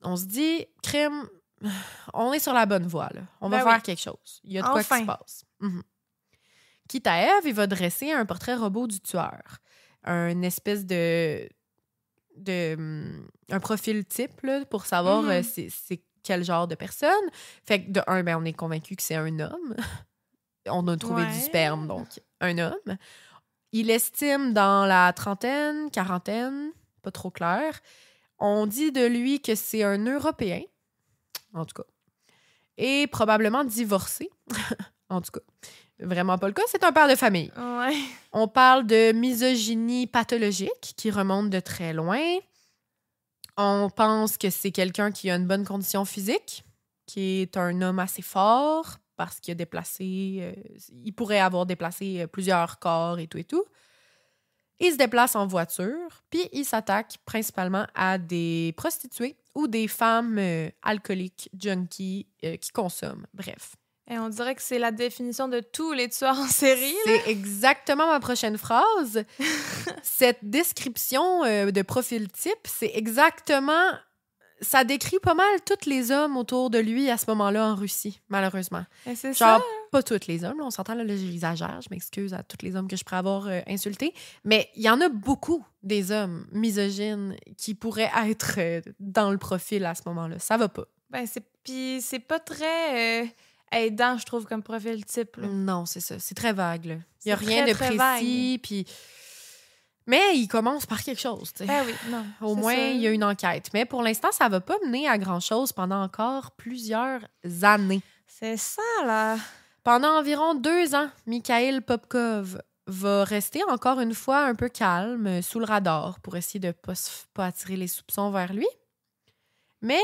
[SPEAKER 2] on se dit, crime, on est sur la bonne voie. Là. On va faire quelque chose. Il y a de quoi qui se passe. Kitaev, il va dresser un portrait robot du tueur. Une espèce un profil type là, pour savoir c'est quel genre de personne. Fait que de un, ben, on est convaincu que c'est un homme. On a trouvé du sperme, donc un homme. Il estime dans la trentaine, quarantaine, pas trop clair. On dit de lui que c'est un Européen, en tout cas. Et probablement divorcé, en tout cas. Vraiment pas le cas, c'est un père de famille.
[SPEAKER 1] Ouais.
[SPEAKER 2] On parle de misogynie pathologique qui remonte de très loin. On pense que c'est quelqu'un qui a une bonne condition physique, qui est un homme assez fort parce qu'il a déplacé... il pourrait avoir déplacé plusieurs corps et tout et tout. Il se déplace en voiture, puis il s'attaque principalement à des prostituées ou des femmes alcooliques, junkies, qui consomment. Bref.
[SPEAKER 1] Et on dirait que c'est la définition de tous les tueurs en série.
[SPEAKER 2] C'est exactement ma prochaine phrase. Cette description de profil type, c'est exactement... Ça décrit pas mal tous les hommes autour de lui à ce moment-là en Russie, malheureusement.
[SPEAKER 1] Et c'est
[SPEAKER 2] Genre,
[SPEAKER 1] ça.
[SPEAKER 2] pas tous les hommes, là, on s'entend, là, j'exagère, je m'excuse à tous les hommes que je pourrais avoir insultés, mais il y en a beaucoup des hommes misogynes qui pourraient être dans le profil à ce moment-là. Ça va pas.
[SPEAKER 1] Ben, puis c'est pas très aidant, je trouve, comme profil type. Là.
[SPEAKER 2] Non, c'est ça. C'est très vague, là. Il y a
[SPEAKER 1] C'est
[SPEAKER 2] rien
[SPEAKER 1] très,
[SPEAKER 2] de
[SPEAKER 1] très
[SPEAKER 2] précis, puis... Mais il commence par quelque chose, tu sais.
[SPEAKER 1] Ben oui, non.
[SPEAKER 2] Au
[SPEAKER 1] c'est
[SPEAKER 2] moins,
[SPEAKER 1] ça.
[SPEAKER 2] il y a une enquête. Mais pour l'instant, ça va pas mener à grand-chose pendant encore plusieurs années.
[SPEAKER 1] C'est ça, là.
[SPEAKER 2] Pendant environ 2 ans, Mikhail Popkov va rester encore une fois un peu calme, sous le radar, pour essayer de pas attirer les soupçons vers lui. Mais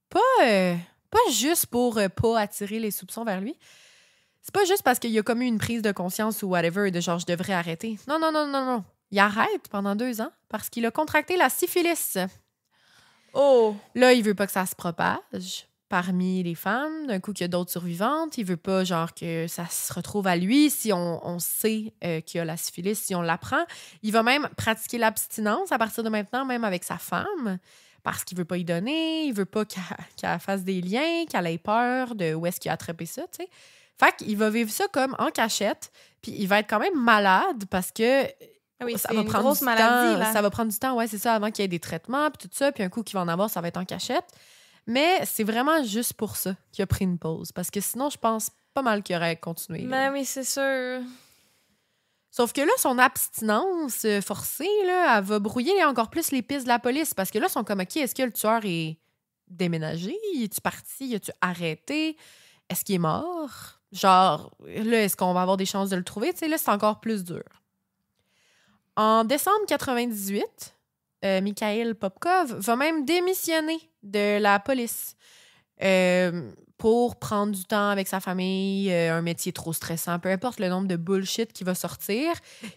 [SPEAKER 2] pas juste pour pas attirer les soupçons vers lui. C'est pas juste parce qu'il a comme eu une prise de conscience ou whatever, de genre je devrais arrêter. Non, non, non, non, non. Il arrête pendant 2 ans parce qu'il a contracté la syphilis.
[SPEAKER 1] Oh!
[SPEAKER 2] Là, il veut pas que ça se propage parmi les femmes, d'un coup qu'il y a d'autres survivantes. Il veut pas, genre, que ça se retrouve à lui si on sait qu'il a la syphilis, si on l'apprend. Il va même pratiquer l'abstinence à partir de maintenant, même avec sa femme, parce qu'il veut pas y donner, il veut pas qu'elle fasse des liens, qu'elle ait peur de où est-ce qu'il a attrapé ça, tu sais. Fait qu'il va vivre ça comme en cachette, puis il va être quand même malade parce que
[SPEAKER 1] Oui,
[SPEAKER 2] ça
[SPEAKER 1] c'est
[SPEAKER 2] va
[SPEAKER 1] une
[SPEAKER 2] prendre
[SPEAKER 1] grosse
[SPEAKER 2] du
[SPEAKER 1] maladie,
[SPEAKER 2] temps.
[SPEAKER 1] là.
[SPEAKER 2] Ça va prendre du temps, ouais, c'est ça, avant qu'il y ait des traitements, puis tout ça, puis un coup qu'il va en avoir, ça va être en cachette. Mais c'est vraiment juste pour ça qu'il a pris une pause, parce que sinon, je pense pas mal qu'il aurait continué. Là.
[SPEAKER 1] Ben oui, c'est sûr.
[SPEAKER 2] Sauf que là, son abstinence forcée, là, elle va brouiller encore plus les pistes de la police, parce que là, ils sont comme, OK, est-ce que le tueur est déménagé? Es-tu parti? As-tu arrêté? Est-ce qu'il est mort? Genre, là, est-ce qu'on va avoir des chances de le trouver? Tu sais, là, c'est encore plus dur. En décembre 98, Mikhail Popkov va même démissionner de la police pour prendre du temps avec sa famille, un métier trop stressant, peu importe le nombre de bullshit qui va sortir.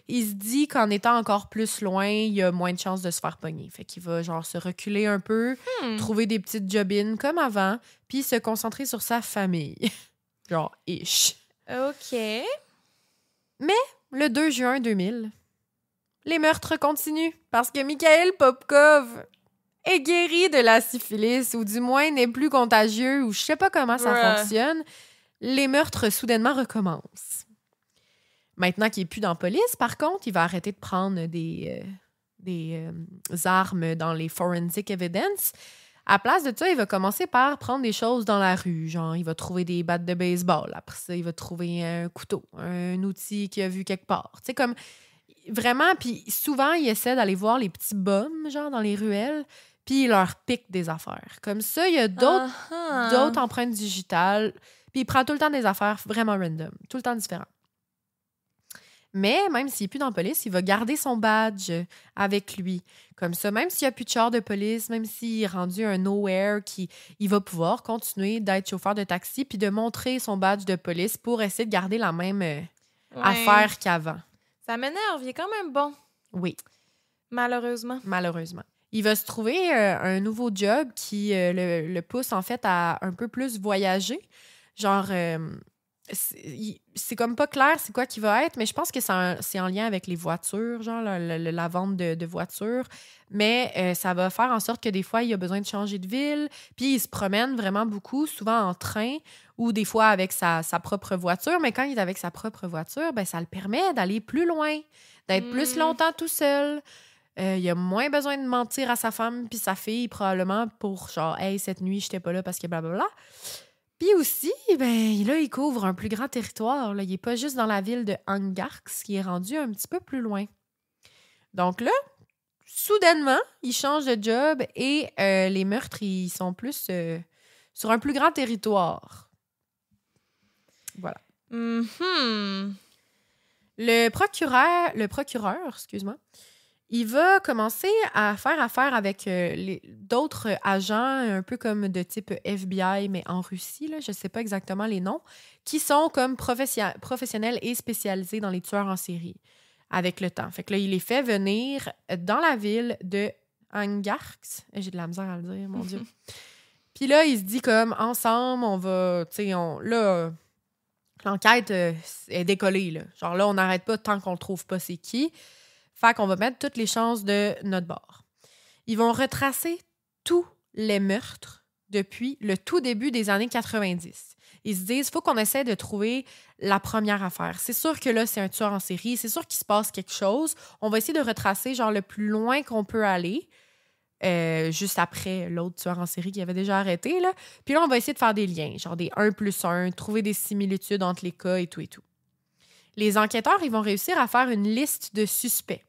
[SPEAKER 2] Il se dit qu'en étant encore plus loin, il y a moins de chances de se faire pogner. Fait qu'il va genre se reculer un peu, trouver des petites job-ins comme avant, puis se concentrer sur sa famille. Genre, ish.
[SPEAKER 1] OK.
[SPEAKER 2] Le 2 juin 2000, les meurtres continuent parce que Mikhail Popkov est guéri de la syphilis ou du moins n'est plus contagieux ou je sais pas comment ça fonctionne. Les meurtres soudainement recommencent. Maintenant qu'il est plus dans la police, par contre, il va arrêter de prendre des armes dans les forensic evidence. À place de ça, il va commencer par prendre des choses dans la rue. Genre, il va trouver des battes de baseball. Après ça, il va trouver un couteau, un outil qu'il a vu quelque part. Tu sais, comme vraiment, puis souvent, il essaie d'aller voir les petits bums, genre, dans les ruelles, puis il leur pique des affaires. Comme ça, il y a d'autres empreintes digitales, puis il prend tout le temps des affaires vraiment random, tout le temps différents. Mais même s'il n'est plus dans la police, il va garder son badge avec lui. Comme ça, même s'il n'y a plus de char de police, même s'il est rendu un nowhere, il va pouvoir continuer d'être chauffeur de taxi puis de montrer son badge de police pour essayer de garder la même affaire qu'avant.
[SPEAKER 1] Ça m'énerve, il est quand même bon.
[SPEAKER 2] Oui.
[SPEAKER 1] Malheureusement.
[SPEAKER 2] Il va se trouver un nouveau job qui le pousse en fait à un peu plus voyager. Genre... c'est comme pas clair c'est quoi qui va être, mais je pense que c'est en lien avec les voitures, genre la vente de voitures. Mais ça va faire en sorte que des fois, il a besoin de changer de ville. Puis il se promène vraiment beaucoup, souvent en train ou des fois avec sa propre voiture. Mais quand il est avec sa propre voiture, ben, ça le permet d'aller plus loin, d'être plus longtemps tout seul. Il a moins besoin de mentir à sa femme puis sa fille, probablement, pour genre « Hey, cette nuit, j'étais pas là parce que blablabla ». Puis aussi, ben, là, il couvre un plus grand territoire. Là. Il n'est pas juste dans la ville de Angarsk, qui est rendu un petit peu plus loin. Donc là, soudainement, il change de job et les meurtres, ils sont plus sur un plus grand territoire. Voilà.
[SPEAKER 1] Mm-hmm.
[SPEAKER 2] Le procureur, excuse-moi, il va commencer à faire affaire avec d'autres agents, un peu comme de type FBI, mais en Russie, là, je ne sais pas exactement les noms, qui sont comme professionnels et spécialisés dans les tueurs en série avec le temps. Fait que là, il les fait venir dans la ville de Angarsk. J'ai de la misère à le dire, mon Dieu. Puis là, il se dit comme, ensemble, on va, tu sais, là, L'enquête est décollée, là. Genre là, on n'arrête pas tant qu'on ne trouve pas c'est qui. Fait qu'on va mettre toutes les chances de notre bord. Ils vont retracer tous les meurtres depuis le tout début des années 90. Ils se disent, il faut qu'on essaie de trouver la première affaire. C'est sûr que là, c'est un tueur en série. C'est sûr qu'il se passe quelque chose. On va essayer de retracer genre le plus loin qu'on peut aller. Juste après l'autre tueur en série qui avait déjà arrêté. Là. Puis là, on va essayer de faire des liens, genre des 1+1, trouver des similitudes entre les cas et tout et tout. Les enquêteurs, ils vont réussir à faire une liste de suspects.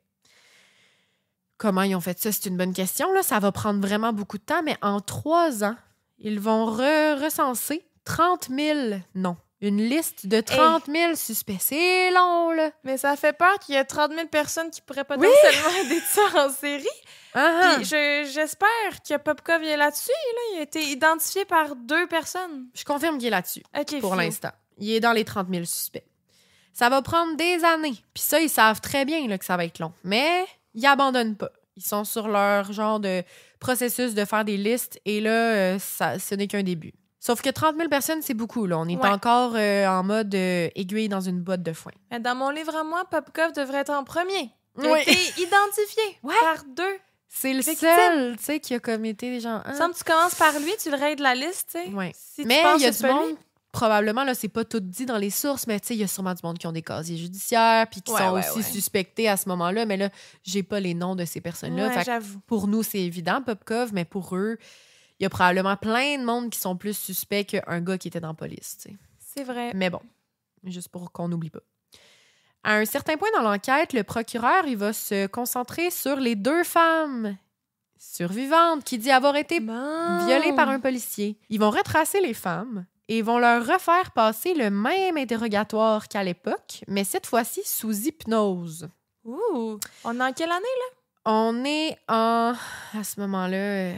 [SPEAKER 2] Comment ils ont fait ça? C'est une bonne question. Là. Ça va prendre vraiment beaucoup de temps, mais en 3 ans, ils vont recenser 30 000 noms. Une liste de 30 000 suspects. C'est long, là.
[SPEAKER 1] Mais ça fait peur qu'il y ait 30 000 personnes qui pourraient potentiellement être des tueurs en série. Puis j'espère que Popkov est là-dessus. Là. Il a été identifié par 2 personnes.
[SPEAKER 2] Je confirme qu'il est là-dessus, pour
[SPEAKER 1] Fio.
[SPEAKER 2] l'instant. Il est dans les 30 000 suspects. Ça va prendre des années. Puis ça, ils savent très bien là, que ça va être long. Mais ils abandonnent pas. Ils sont sur leur genre de processus de faire des listes. Et là, ce n'est qu'un début. Sauf que 30 000 personnes, c'est beaucoup. Là. On est encore en mode aiguille dans une botte de foin.
[SPEAKER 1] Dans mon livre à moi, Popkov devrait être en premier. Il a été identifié par 2.
[SPEAKER 2] C'est le seul, tu sais, qui a commis des gens.
[SPEAKER 1] Semble que tu commences par lui, tu le raides la liste, tu sais.
[SPEAKER 2] Oui.
[SPEAKER 1] Si
[SPEAKER 2] mais il y a du monde, probablement, là, c'est pas tout dit dans les sources, mais tu sais, il y a sûrement du monde qui ont des casiers judiciaires puis qui sont aussi suspectés à ce moment-là. Mais là, j'ai pas les noms de ces personnes-là.
[SPEAKER 1] Ouais, j'avoue.
[SPEAKER 2] Pour nous, c'est évident, Popkov, mais pour eux, il y a probablement plein de monde qui sont plus suspects qu'un gars qui était dans la police, tu sais.
[SPEAKER 1] C'est vrai.
[SPEAKER 2] Mais bon, juste pour qu'on n'oublie pas. À un certain point dans l'enquête, le procureur, il va se concentrer sur les 2 femmes survivantes qui dit avoir été violées par un policier. Ils vont retracer les femmes et vont leur refaire passer le même interrogatoire qu'à l'époque, mais cette fois-ci sous hypnose.
[SPEAKER 1] Ouh! On est en quelle année, là?
[SPEAKER 2] On est à ce moment-là...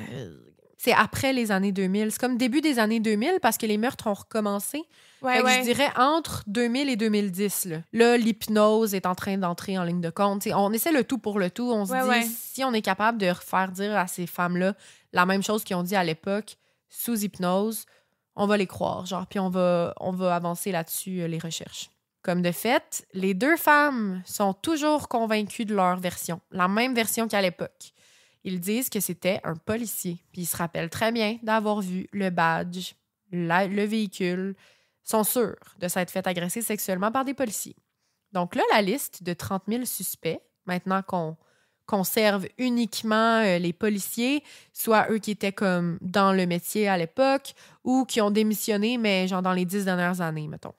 [SPEAKER 2] c'est après les années 2000. C'est comme début des années 2000 parce que les meurtres ont recommencé. Je dirais entre 2000 et 2010. Là, l'hypnose est en train d'entrer en ligne de compte. T'sais, on essaie le tout pour le tout. On se dit, si on est capable de faire dire à ces femmes-là la même chose qu'ils ont dit à l'époque, sous hypnose, on va les croire. Genre, puis on va avancer là-dessus, les recherches. Comme de fait, les 2 femmes sont toujours convaincues de leur version. La même version qu'à l'époque. Ils disent que c'était un policier. Puis ils se rappellent très bien d'avoir vu le badge, le véhicule. Sont sûrs de s'être fait agresser sexuellement par des policiers. Donc là, la liste de 30 000 suspects, maintenant qu'on conserve uniquement les policiers, soit eux qui étaient comme dans le métier à l'époque ou qui ont démissionné, mais genre dans les 10 dernières années, mettons.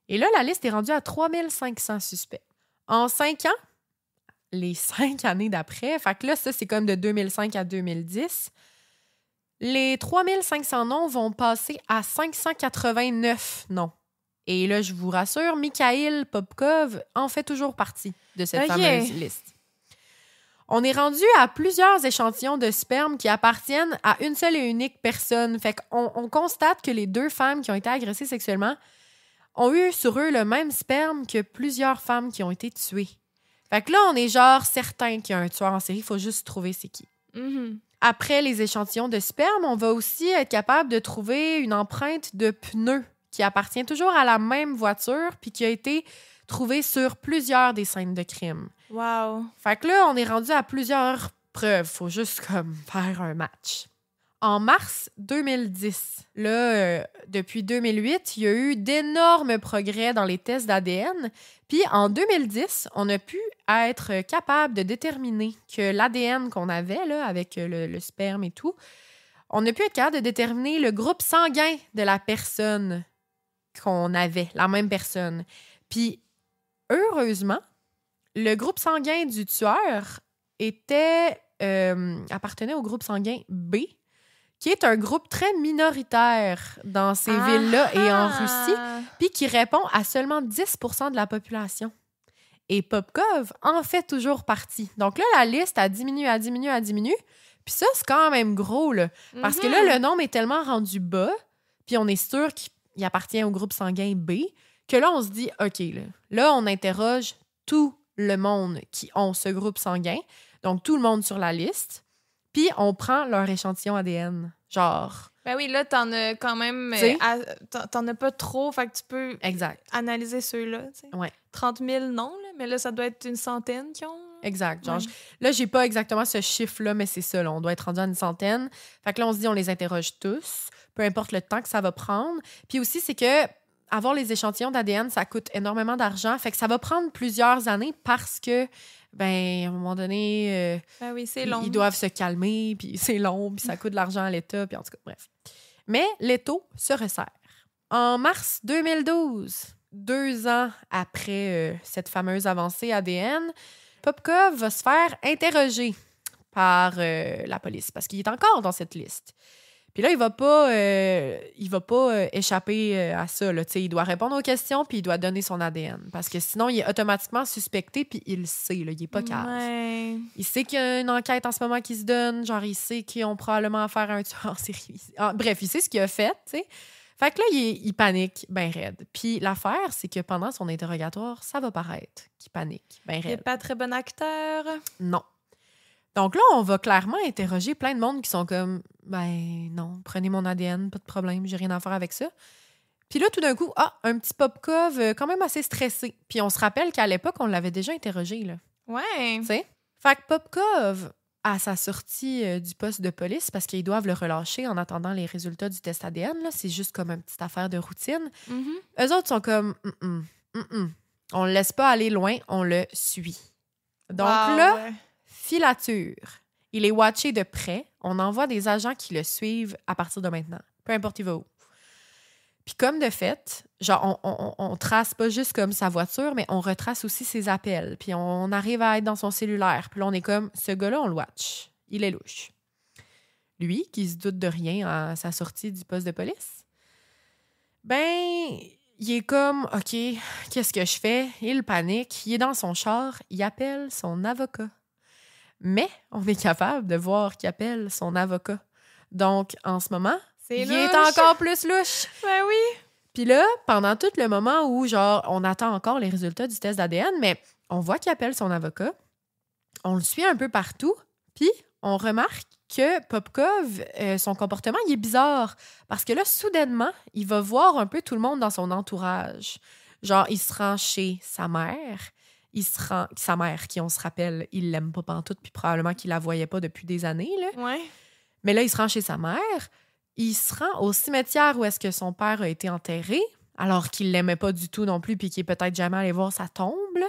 [SPEAKER 2] Et là, la liste est rendue à 3 500 suspects. En 5 ans, les 5 années d'après, fait que là, ça, c'est comme de 2005 à 2010, les 3500 noms vont passer à 589 noms. Et là, je vous rassure, Mikhail Popkov en fait toujours partie de cette fameuse liste. On est rendu à plusieurs échantillons de sperme qui appartiennent à une seule et unique personne. Fait qu'on constate que les 2 femmes qui ont été agressées sexuellement ont eu sur eux le même sperme que plusieurs femmes qui ont été tuées. Fait que là, on est genre certain qu'il y a un tueur en série. Il faut juste trouver c'est qui. Après les échantillons de sperme, on va aussi être capable de trouver une empreinte de pneu qui appartient toujours à la même voiture puis qui a été trouvée sur plusieurs des scènes de crime.
[SPEAKER 1] Wow!
[SPEAKER 2] Fait que là, on est rendu à plusieurs preuves. Faut juste comme faire un match. En mars 2010, là, depuis 2008, il y a eu d'énormes progrès dans les tests d'ADN. Puis en 2010, on a pu être capable de déterminer que l'ADN qu'on avait là, avec le sperme et tout, on a pu être capable de déterminer le groupe sanguin de la personne qu'on avait, la même personne. Puis heureusement, le groupe sanguin du tueur appartenait au groupe sanguin B, qui est un groupe très minoritaire dans ces villes-là et en Russie, puis qui répond à seulement 10% de la population. Et Popkov en fait toujours partie. Donc là, la liste, elle diminue. Puis ça, c'est quand même gros, là. Parce que là, le nombre est tellement rendu bas, puis on est sûr qu'il appartient au groupe sanguin B, que là, on se dit, OK, là, on interroge tout le monde qui ont ce groupe sanguin, donc tout le monde sur la liste. Puis on prend leur échantillon ADN. Genre...
[SPEAKER 1] Ben oui, là, t'en as quand même... t'en as pas trop, fait que tu peux analyser ceux-là. T'sais.
[SPEAKER 2] Ouais.
[SPEAKER 1] 30 000, non, là, mais là, ça doit être une centaine qui ont...
[SPEAKER 2] Exact. Genre, là, j'ai pas exactement ce chiffre-là, mais c'est ça. Là, on doit être rendu à une centaine. Fait que là, on se dit, on les interroge tous, peu importe le temps que ça va prendre. Puis aussi, c'est que avoir les échantillons d'ADN, ça coûte énormément d'argent. Fait que ça va prendre plusieurs années parce que, ben, à un moment donné,
[SPEAKER 1] ben oui, c'est long.
[SPEAKER 2] Ils doivent se calmer, puis c'est long, puis ça coûte de l'argent à l'État, puis en tout cas, bref. Mais l'étau se resserre. En mars 2012, 2 ans après cette fameuse avancée ADN, Popkov va se faire interroger par la police parce qu'il est encore dans cette liste. Puis là, il va pas échapper à ça. Là. Il doit répondre aux questions puis il doit donner son ADN parce que sinon, il est automatiquement suspecté puis il le sait. Là, il est pas cave.
[SPEAKER 1] Ouais.
[SPEAKER 2] Il sait qu'il y a une enquête en ce moment qui se donne. Genre, il sait qu'ils ont probablement affaire à un tueur en série. Bref, il sait ce qu'il a fait, tu sais. Fait que là, il panique ben raide. Puis l'affaire, c'est que pendant son interrogatoire, ça va paraître qu'il panique ben raide.
[SPEAKER 1] Il n'est pas très bon acteur.
[SPEAKER 2] Non. Donc là, on va clairement interroger plein de monde qui sont comme « Ben non, prenez mon ADN, pas de problème, j'ai rien à faire avec ça. » Puis là, tout d'un coup, un petit Popkov quand même assez stressé. Puis on se rappelle qu'à l'époque, on l'avait déjà interrogé, là.
[SPEAKER 1] Ouais.
[SPEAKER 2] Tu sais? Fait que Popkov, à sa sortie du poste de police, parce qu'ils doivent le relâcher en attendant les résultats du test ADN, là, c'est juste comme une petite affaire de routine.
[SPEAKER 1] Mm-hmm.
[SPEAKER 2] Eux autres sont comme on le laisse pas aller loin, on le suit. Donc là, filature. Il est watché de près. On envoie des agents qui le suivent à partir de maintenant. Peu importe il va où. Puis comme de fait, genre, on trace pas juste comme sa voiture, mais on retrace aussi ses appels. Puis on arrive à être dans son cellulaire. Puis là, on est comme, ce gars-là, on le watch. Il est louche. Lui, qui se doute de rien à sa sortie du poste de police, ben, il est comme, OK, qu'est-ce que je fais? Il panique. Il est dans son char. Il appelle son avocat. Mais on est capable de voir qu'il appelle son avocat. Donc, en ce moment, il est encore plus louche.
[SPEAKER 1] Ben oui.
[SPEAKER 2] Puis là, pendant tout le moment où, genre, on attend encore les résultats du test d'ADN, mais on voit qu'il appelle son avocat. On le suit un peu partout. Puis, on remarque que Popkov, son comportement, il est bizarre. Parce que là, soudainement, il va voir un peu tout le monde dans son entourage. Genre, il se rend chez sa mère. Sa mère, qui, on se rappelle, il l'aime pas pantoute, puis probablement qu'il la voyait pas depuis des années. Là.
[SPEAKER 1] Ouais.
[SPEAKER 2] Mais là, il se rend chez sa mère. Il se rend au cimetière où est-ce que son père a été enterré, alors qu'il l'aimait pas du tout non plus, puis qu'il est peut-être jamais allé voir sa tombe. Là.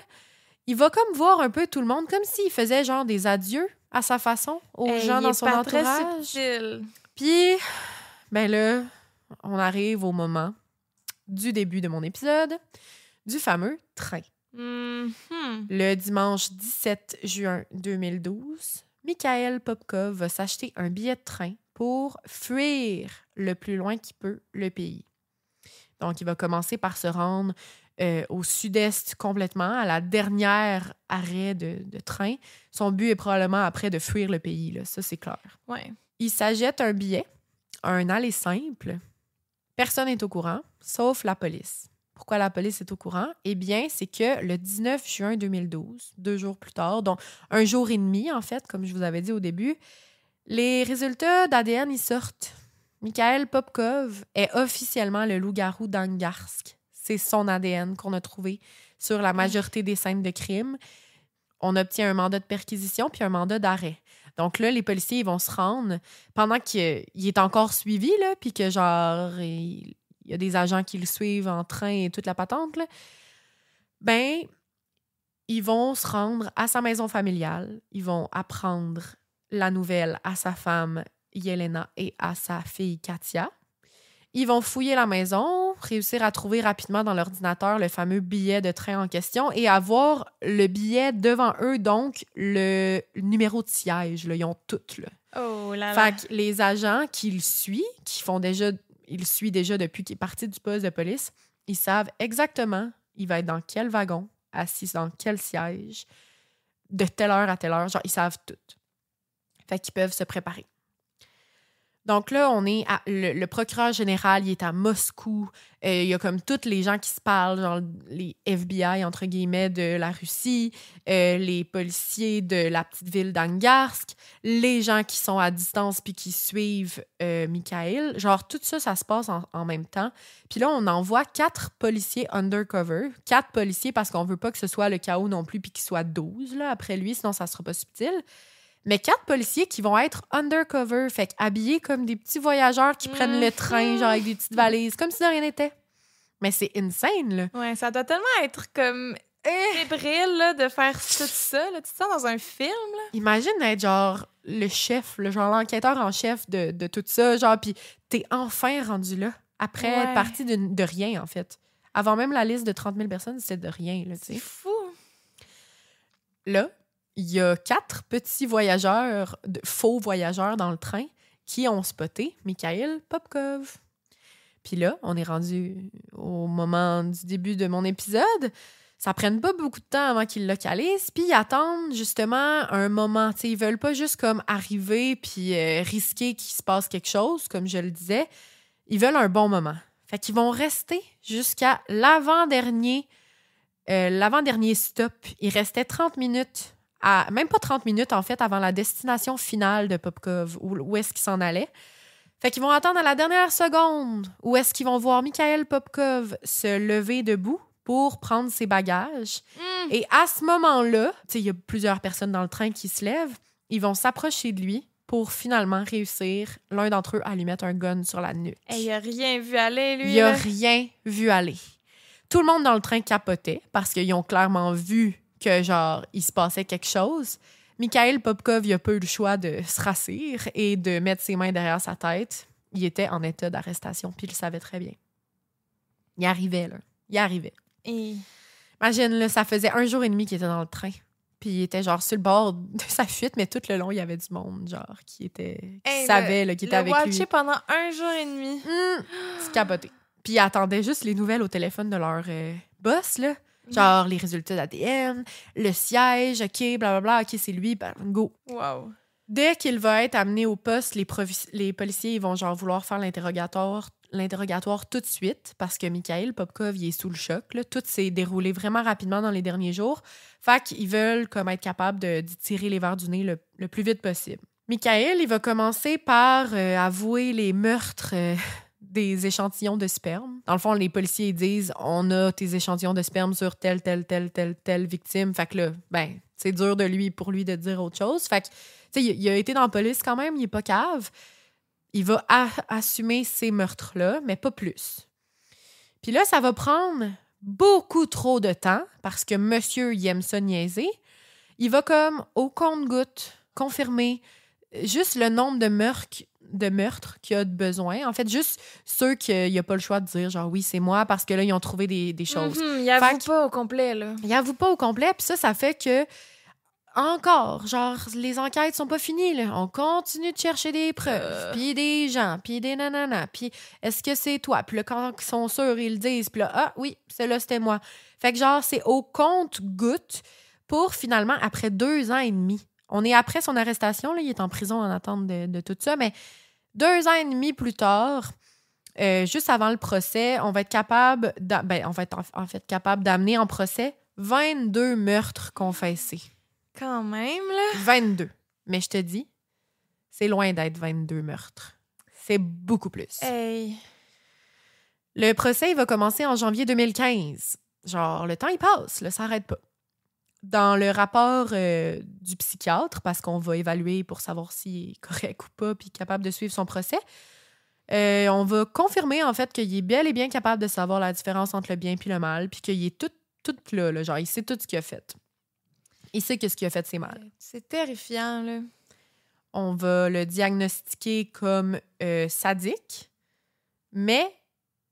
[SPEAKER 2] Il va comme voir un peu tout le monde, comme s'il faisait genre des adieux à sa façon aux gens dans son entourage.
[SPEAKER 1] Très subtil.
[SPEAKER 2] Puis, ben là, on arrive au moment du début de mon épisode, du fameux train.
[SPEAKER 1] Mm-hmm.
[SPEAKER 2] Le dimanche 17 juin 2012, Mikhail Popkov va s'acheter un billet de train pour fuir le plus loin qu'il peut le pays. Donc, il va commencer par se rendre au sud-est complètement, à la dernière arrêt de train. Son but est probablement après de fuir le pays, là. Ça, c'est clair.
[SPEAKER 1] Ouais.
[SPEAKER 2] Il s'achète un billet, un aller simple. Personne n'est au courant, sauf la police. Pourquoi la police est au courant? Eh bien, c'est que le 19 juin 2012, 2 jours plus tard, donc 1 jour et demi, en fait, comme je vous avais dit au début, les résultats d'ADN, ils sortent. Mikhail Popkov est officiellement le loup-garou d'Angarsk. C'est son ADN qu'on a trouvé sur la majorité des scènes de crime. On obtient un mandat de perquisition puis un mandat d'arrêt. Donc là, les policiers ils vont se rendre pendant qu'il est encore suivi, là, puis que genre... Il y a des agents qui le suivent en train et toute la patente, là. Ben, ils vont se rendre à sa maison familiale. Ils vont apprendre la nouvelle à sa femme Yelena et à sa fille Katia. Ils vont fouiller la maison, réussir à trouver rapidement dans l'ordinateur le fameux billet de train en question et avoir le billet devant eux, donc le numéro de siège. Là, ils ont tout. Là.
[SPEAKER 1] Oh là là.
[SPEAKER 2] Fait que les agents qui le suivent, il le suit déjà depuis qu'il est parti du poste de police, ils savent exactement il va être dans quel wagon, assis dans quel siège, de telle heure à telle heure. Genre, ils savent tout. Fait qu'ils peuvent se préparer. Donc là, on est le procureur général, il est à Moscou. Il y a comme tous les gens qui se parlent, genre les FBI, entre guillemets, de la Russie, les policiers de la petite ville d'Angarsk, les gens qui sont à distance puis qui suivent Mikhail. Genre, tout ça, ça se passe en même temps. Puis là, on envoie 4 policiers undercover. 4 policiers parce qu'on veut pas que ce soit le chaos non plus puis qu'il soit 12 là, après lui, sinon ça sera pas subtil. Mais 4 policiers qui vont être undercover, fait habillés comme des petits voyageurs qui prennent le train, genre avec des petites valises, comme si de rien n'était. Mais c'est insane, là.
[SPEAKER 1] Ouais, ça doit tellement être comme fébrile, là, de faire tout ça. Là. Tu te sens dans un film, là.
[SPEAKER 2] Imagine être genre le chef, genre l'enquêteur en chef de tout ça, genre, puis t'es enfin rendu là, après être parti de rien, en fait. Avant même la liste de 30 000 personnes, c'était de rien, là, tu sais.
[SPEAKER 1] C'est fou.
[SPEAKER 2] Là, il y a 4 petits voyageurs, faux voyageurs dans le train qui ont spoté Mikhail Popkov. Puis là, on est rendu au moment du début de mon épisode. Ça prenne pas beaucoup de temps avant qu'ils le localisent. Puis ils attendent justement un moment. T'sais, ils veulent pas juste comme arriver puis risquer qu'il se passe quelque chose, comme je le disais. Ils veulent un bon moment. Fait qu'ils vont rester jusqu'à l'avant-dernier stop. Il restait 30 minutes. Même pas 30 minutes, en fait, avant la destination finale de Popkov, où est-ce qu'ils s'en allaient. Fait qu'ils vont attendre à la dernière seconde où est-ce qu'ils vont voir Mikhail Popkov se lever debout pour prendre ses bagages. Et à ce moment-là, il y a plusieurs personnes dans le train qui se lèvent. Ils vont s'approcher de lui pour finalement réussir, l'un d'entre eux, à lui mettre un gun sur la nuque.
[SPEAKER 1] Il a rien vu aller, lui.
[SPEAKER 2] Il a rien vu aller. Tout le monde dans le train capotait parce qu'ils ont clairement vu que, genre, il se passait quelque chose. Mikhail Popkov, il a pas eu le choix de se rassir et de mettre ses mains derrière sa tête. Il était en état d'arrestation, puis il le savait très bien. Il arrivait, là. Il arrivait.
[SPEAKER 1] Et...
[SPEAKER 2] Imagine, là, ça faisait 1 jour et demi qu'il était dans le train. Puis il était, genre, sur le bord de sa fuite, mais tout le long, il y avait du monde, genre, qui savait, là, qui était avec lui.
[SPEAKER 1] Pendant 1 jour et demi.
[SPEAKER 2] C'est capoté. Puis il attendait juste les nouvelles au téléphone de leur boss, là. Genre, les résultats d'ADN, le siège, OK, blablabla, OK, c'est lui, ben, go.
[SPEAKER 1] Wow.
[SPEAKER 2] Dès qu'il va être amené au poste, les policiers ils vont genre vouloir faire l'interrogatoire tout de suite parce que Mikhail Popkov, il est sous le choc. Là. Tout s'est déroulé vraiment rapidement dans les derniers jours. Fait qu'ils veulent comme être capables d'y tirer les verres du nez le plus vite possible. Mikhail, il va commencer par avouer les meurtres... des échantillons de sperme. Dans le fond, les policiers ils disent « On a tes échantillons de sperme sur telle victime. » Fait que là, ben, c'est dur pour lui de dire autre chose. Fait que, tu sais, il a été dans la police quand même, il est pas cave. Il va assumer ces meurtres-là, mais pas plus. Puis là, ça va prendre beaucoup trop de temps parce que monsieur, il aime ça niaiser. Il va comme, au compte-gouttes, confirmer juste le nombre de meurtres qu'il a besoin. En fait, juste ceux qu'il n'a pas le choix de dire, genre, oui, c'est moi, parce que là, ils ont trouvé des choses.
[SPEAKER 1] Il avoue pas au complet, là.
[SPEAKER 2] Il avoue pas au complet, puis ça fait que, encore, genre, les enquêtes sont pas finies, là. On continue de chercher des preuves, puis des gens, puis des nananas, puis est-ce que c'est toi? Puis là, quand ils sont sûrs, ils le disent, puis là, ah oui, celle-là, c'était moi. Fait que, genre, c'est au compte-gouttes pour, finalement, après 2 ans et demi, on est après son arrestation, là, il est en prison en attente de tout ça, mais 2 ans et demi plus tard, juste avant le procès, on va être capable en fait capable d'amener en procès 22 meurtres confessés.
[SPEAKER 1] Quand même, là.
[SPEAKER 2] 22. Mais je te dis, c'est loin d'être 22 meurtres. C'est beaucoup plus.
[SPEAKER 1] Hey.
[SPEAKER 2] Le procès, il va commencer en janvier 2015. Genre, le temps, il passe, là, ça n'arrête pas. Dans le rapport du psychiatre, parce qu'on va évaluer pour savoir s'il est correct ou pas, puis capable de suivre son procès, on va confirmer, en fait, qu'il est bel et bien capable de savoir la différence entre le bien et le mal, puis qu'il est tout là, genre, il sait tout ce qu'il a fait. Il sait que ce qu'il a fait, c'est mal.
[SPEAKER 1] C'est terrifiant, là.
[SPEAKER 2] On va le diagnostiquer comme sadique, mais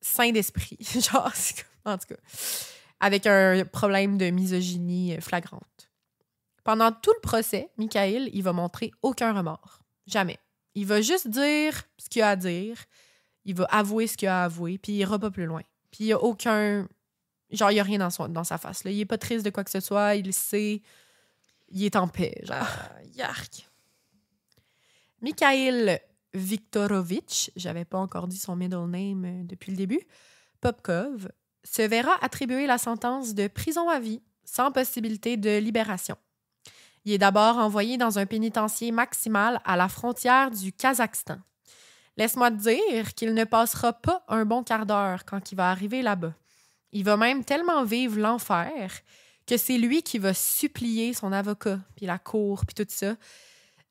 [SPEAKER 2] sain d'esprit. Genre, c'est comme, en tout cas... avec un problème de misogynie flagrante. Pendant tout le procès, Mikhail, il va montrer aucun remords. Jamais. Il va juste dire ce qu'il a à dire. Il va avouer ce qu'il a à avouer, puis il ira pas plus loin. Puis il y a aucun... Genre, il y a rien dans sa face. Là. Il est pas triste de quoi que ce soit. Il sait... Il est en paix, genre.
[SPEAKER 1] Yark.
[SPEAKER 2] Mikhail Viktorovitch, j'avais pas encore dit son middle name depuis le début, Popkov, se verra attribuer la sentence de prison à vie sans possibilité de libération. Il est d'abord envoyé dans un pénitencier maximal à la frontière du Kazakhstan. Laisse-moi te dire qu'il ne passera pas un bon quart d'heure quand il va arriver là-bas. Il va même tellement vivre l'enfer que c'est lui qui va supplier son avocat, puis la cour, puis tout ça,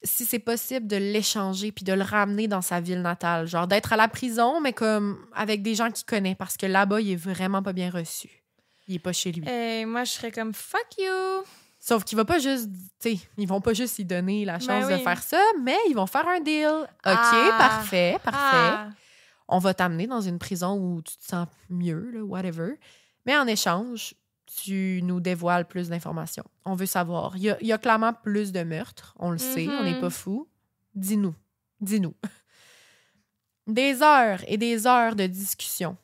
[SPEAKER 2] si c'est possible de l'échanger puis de le ramener dans sa ville natale. Genre d'être à la prison, mais comme avec des gens qu'il connaît, parce que là-bas, il est vraiment pas bien reçu. Il est pas chez lui.
[SPEAKER 1] Moi, je serais comme « fuck you ».
[SPEAKER 2] Sauf qu'il va pas juste, tu sais, ils vont pas juste lui donner la chance
[SPEAKER 1] oui.
[SPEAKER 2] de faire ça, mais ils vont faire un deal. OK, parfait. On va t'amener dans une prison où tu te sens mieux, là, whatever. Mais en échange, tu nous dévoiles plus d'informations. On veut savoir. Il y a clairement plus de meurtres. On le sait, on n'est pas fous. Dis-nous. Des heures et des heures de discussion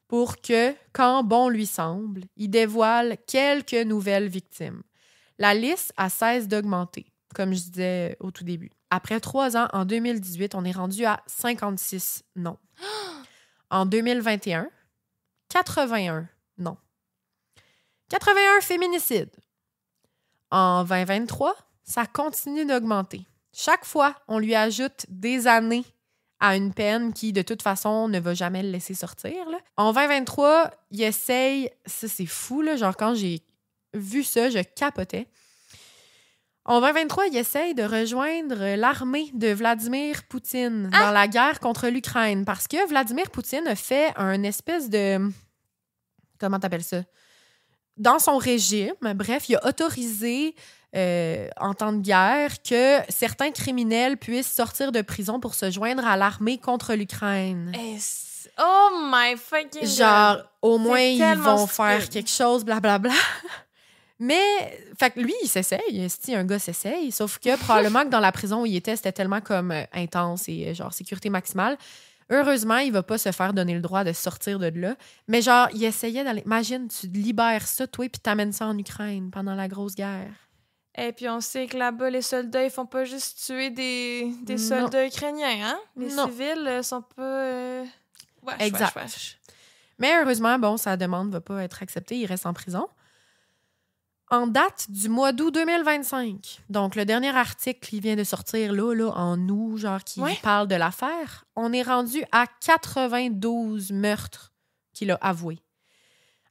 [SPEAKER 2] pour que, quand bon lui semble, il dévoile quelques nouvelles victimes. La liste a cesse d'augmenter, comme je disais au tout début. Après 3 ans, en 2018, on est rendu à 56 noms. En 2021, 81 noms. 81 féminicides. En 2023, ça continue d'augmenter. Chaque fois, on lui ajoute des années à une peine qui, de toute façon, ne va jamais le laisser sortir. Là. En 2023, il essaye... Ça, c'est fou, là. Genre, quand j'ai vu ça, je capotais. En 2023, il essaye de rejoindre l'armée de Vladimir Poutine dans la guerre contre l'Ukraine parce que Vladimir Poutine a fait un espèce de... Comment t'appelles ça? Dans son régime, bref, il a autorisé en temps de guerre que certains criminels puissent sortir de prison pour se joindre à l'armée contre l'Ukraine.
[SPEAKER 1] Oh my fucking God!
[SPEAKER 2] Genre, au moins, ils vont
[SPEAKER 1] stupide.
[SPEAKER 2] faire quelque chose, blablabla. Mais, fait que lui, il s'essaye. Si un gars s'essaye, sauf que probablement que dans la prison où il était, c'était tellement comme intense et genre sécurité maximale. Heureusement, il va pas se faire donner le droit de sortir de là. Mais genre, il essayait d'aller... Imagine, tu libères ça, toi, puis t'amènes ça en Ukraine pendant la grosse guerre.
[SPEAKER 1] Et puis on sait que là-bas, les soldats, ils font pas juste tuer des soldats ukrainiens, hein? Les civils sont pas...
[SPEAKER 2] Exact.
[SPEAKER 1] Wesh.
[SPEAKER 2] Mais heureusement, bon, sa demande va pas être acceptée. Il reste en prison. En date du mois d'août 2025, donc le dernier article qui vient de sortir là, en août, genre qui parle de l'affaire, on est rendu à 92 meurtres qu'il a avoué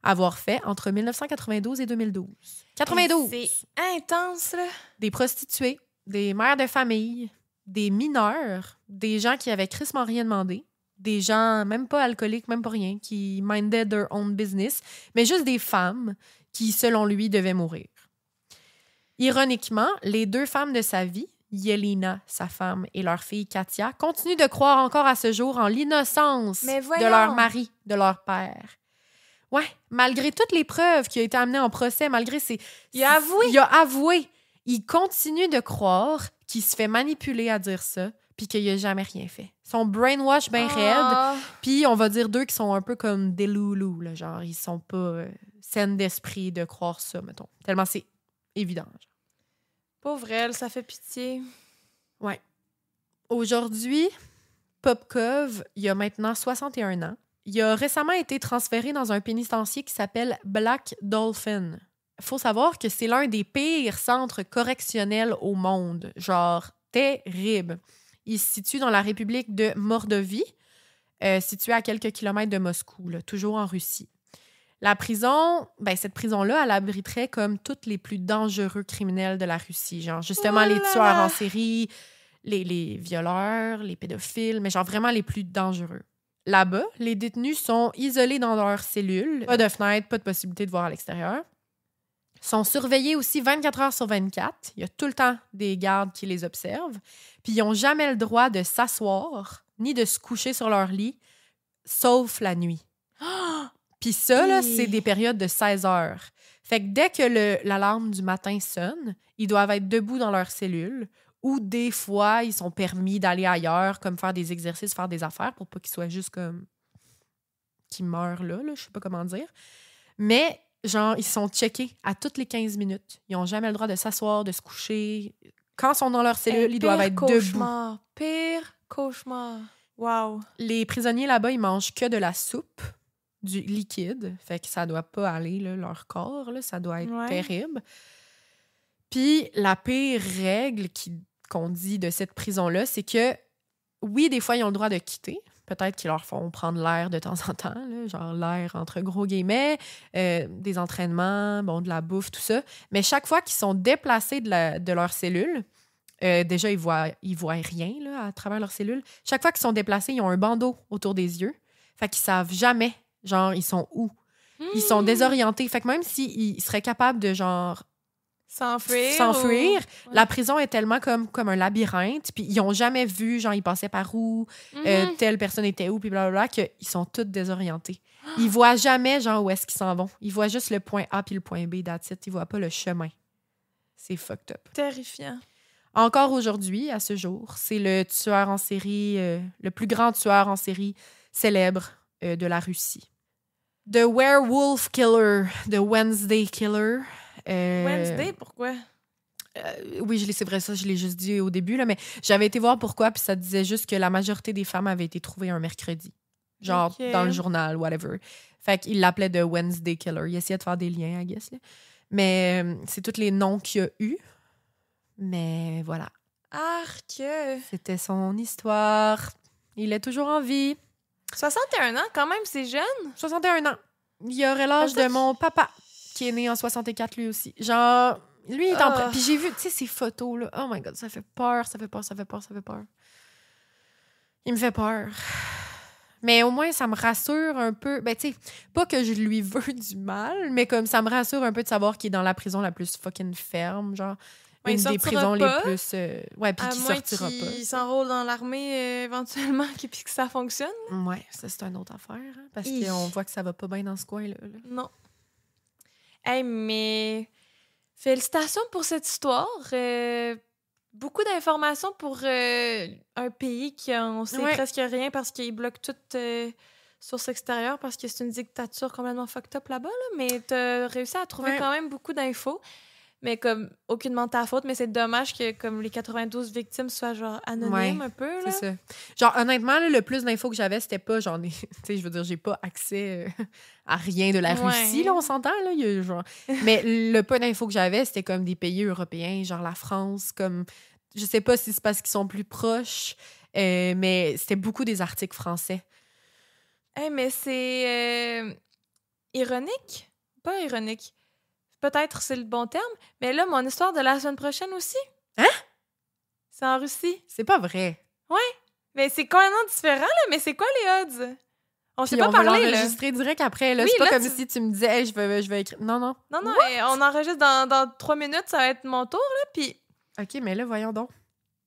[SPEAKER 2] avoir fait entre 1992 et 2012. 92!
[SPEAKER 1] C'est intense, là!
[SPEAKER 2] Des prostituées, des mères de famille, des mineurs, des gens qui avaient crissement rien demandé, des gens même pas alcooliques, même pas rien, qui minded their own business, mais juste des femmes qui, selon lui, devaient mourir. Ironiquement, les 2 femmes de sa vie, Yelena, sa femme, et leur fille Katia, continuent de croire encore à ce jour en l'innocence de leur mari, de leur père. Ouais, malgré toutes les preuves qui ont été amenées en procès, malgré ses...
[SPEAKER 1] Il a avoué!
[SPEAKER 2] Il a avoué! Il continue de croire qu'il se fait manipuler à dire ça, puis qu'il n'a jamais rien fait. Son brainwash bien raide, puis on va dire 2 qui sont un peu comme des loulous, là, genre ils sont pas saines d'esprit de croire ça, mettons. Tellement c'est évident. Genre.
[SPEAKER 1] Pauvre elle, ça fait pitié.
[SPEAKER 2] Ouais. Aujourd'hui, Popkov, il a maintenant 61 ans. Il a récemment été transféré dans un pénitencier qui s'appelle Black Dolphin. Il faut savoir que c'est l'un des pires centres correctionnels au monde. Genre, terrible. Il se situe dans la République de Mordovie, située à quelques kilomètres de Moscou, là, toujours en Russie. La prison, cette prison-là, elle abriterait comme tous les plus dangereux criminels de la Russie. Genre, justement, les tueurs en série, les violeurs, les pédophiles, mais genre vraiment les plus dangereux. Là-bas, les détenus sont isolés dans leurs cellules. Pas de fenêtre, pas de possibilité de voir à l'extérieur. Sont surveillés aussi 24 heures sur 24. Il y a tout le temps des gardes qui les observent. Puis ils n'ont jamais le droit de s'asseoir ni de se coucher sur leur lit, sauf la nuit. Puis ça, là, c'est des périodes de 16 heures. Fait que dès que l'alarme du matin sonne, ils doivent être debout dans leur cellule ou des fois, ils sont permis d'aller ailleurs, comme faire des exercices, faire des affaires pour pas qu'ils soient juste comme... qu'ils meurent là, je sais pas comment dire. Mais, genre, ils sont checkés à toutes les 15 minutes. Ils n'ont jamais le droit de s'asseoir, de se coucher. Quand ils sont dans leur cellule, ils doivent être debout.
[SPEAKER 1] Pire Cauchemar. Wow.
[SPEAKER 2] Les prisonniers là-bas, ils mangent que de la soupe, du liquide. Fait que ça doit pas aller, là, leur corps. Là, ça doit être terrible. Puis la pire règle qu'on dit de cette prison-là, c'est que, oui, des fois, ils ont le droit de quitter. Peut-être qu'ils leur font prendre l'air de temps en temps, là, genre l'air entre gros guillemets, des entraînements, bon, de la bouffe, tout ça. Mais chaque fois qu'ils sont déplacés de leur cellule, déjà, ils voient rien là, à travers leur cellule. Chaque fois qu'ils sont déplacés, ils ont un bandeau autour des yeux. Fait qu'ils savent jamais, genre, ils sont où. Ils sont désorientés. Fait que même s'ils seraient capables de, genre, s'enfuir. La prison est tellement comme un labyrinthe, puis ils ont jamais vu, genre, ils passaient par où, telle personne était où, puis blablabla, qu'ils sont tous désorientés. Ils voient jamais, genre, où est-ce qu'ils s'en vont. Ils voient juste le point A puis le point B, that's it. Ils voient pas le chemin. C'est fucked up.
[SPEAKER 1] Terrifiant.
[SPEAKER 2] Encore aujourd'hui, à ce jour, c'est le tueur en série, le plus grand tueur en série célèbre de la Russie. The Werewolf Killer, The Wednesday Killer.
[SPEAKER 1] Wednesday, pourquoi?
[SPEAKER 2] Oui, c'est vrai, ça, je l'ai juste dit au début, là, mais j'avais été voir pourquoi, puis ça disait juste que la majorité des femmes avaient été trouvées un mercredi. Genre, dans le journal, whatever. Fait qu'il l'appelait The Wednesday Killer. Il essayait de faire des liens, I guess. Là. Mais c'est tous les noms qu'il y a eu. Mais voilà.
[SPEAKER 1] Arc!
[SPEAKER 2] C'était son histoire. Il est toujours en vie.
[SPEAKER 1] 61 ans, quand même, c'est jeune.
[SPEAKER 2] 61 ans. Il aurait l'âge de mon papa, qui est né en 64 lui aussi. Genre, lui, il est en... Puis j'ai vu, tu sais, ces photos, là. Oh my God, ça fait peur. Il me fait peur. Mais au moins, ça me rassure un peu. Ben, tu sais, pas que je lui veux du mal, mais comme ça me rassure un peu de savoir qu'il est dans la prison la plus fucking ferme, genre... Une des prisons les plus... ouais, puis qui sortira pas.
[SPEAKER 1] Il s'enrôle dans l'armée éventuellement, puis que ça fonctionne.
[SPEAKER 2] Ouais, ça, c'est une autre affaire. Hein, parce qu'on voit que ça va pas bien dans ce coin-là. Là.
[SPEAKER 1] Non. Hey, mais... Félicitations pour cette histoire. Beaucoup d'informations pour un pays qui en sait presque rien parce qu'il bloque toute source extérieure parce que c'est une dictature complètement fucked up là-bas. Là. Mais t'as réussi à trouver quand même beaucoup d'infos. Mais comme, aucunement de ta faute, mais c'est dommage que comme les 92 victimes soient genre anonymes un peu. Là.
[SPEAKER 2] C'est ça. Genre, honnêtement, là, le plus d'infos que j'avais, c'était pas, tu sais, je veux dire, j'ai pas accès à rien de la Russie, là, on s'entend, là. Il y a, genre... Mais le peu d'infos que j'avais, c'était comme des pays européens, genre la France, comme, je sais pas si c'est parce qu'ils sont plus proches, mais c'était beaucoup des articles français.
[SPEAKER 1] Hey, mais c'est ironique? Pas ironique. Peut-être c'est le bon terme, mais là, mon histoire de la semaine prochaine aussi.
[SPEAKER 2] Hein?
[SPEAKER 1] C'est en Russie.
[SPEAKER 2] C'est pas vrai.
[SPEAKER 1] Ouais, mais c'est complètement différent, là. Mais c'est quoi les odds? On s'est pas parlé, là.
[SPEAKER 2] On va enregistrer direct après, là. Oui, c'est pas là, comme si tu me disais, hey, je vais écrire... Non.
[SPEAKER 1] Non, on enregistre dans 3 minutes, ça va être mon tour, là, puis...
[SPEAKER 2] OK, mais là, voyons donc.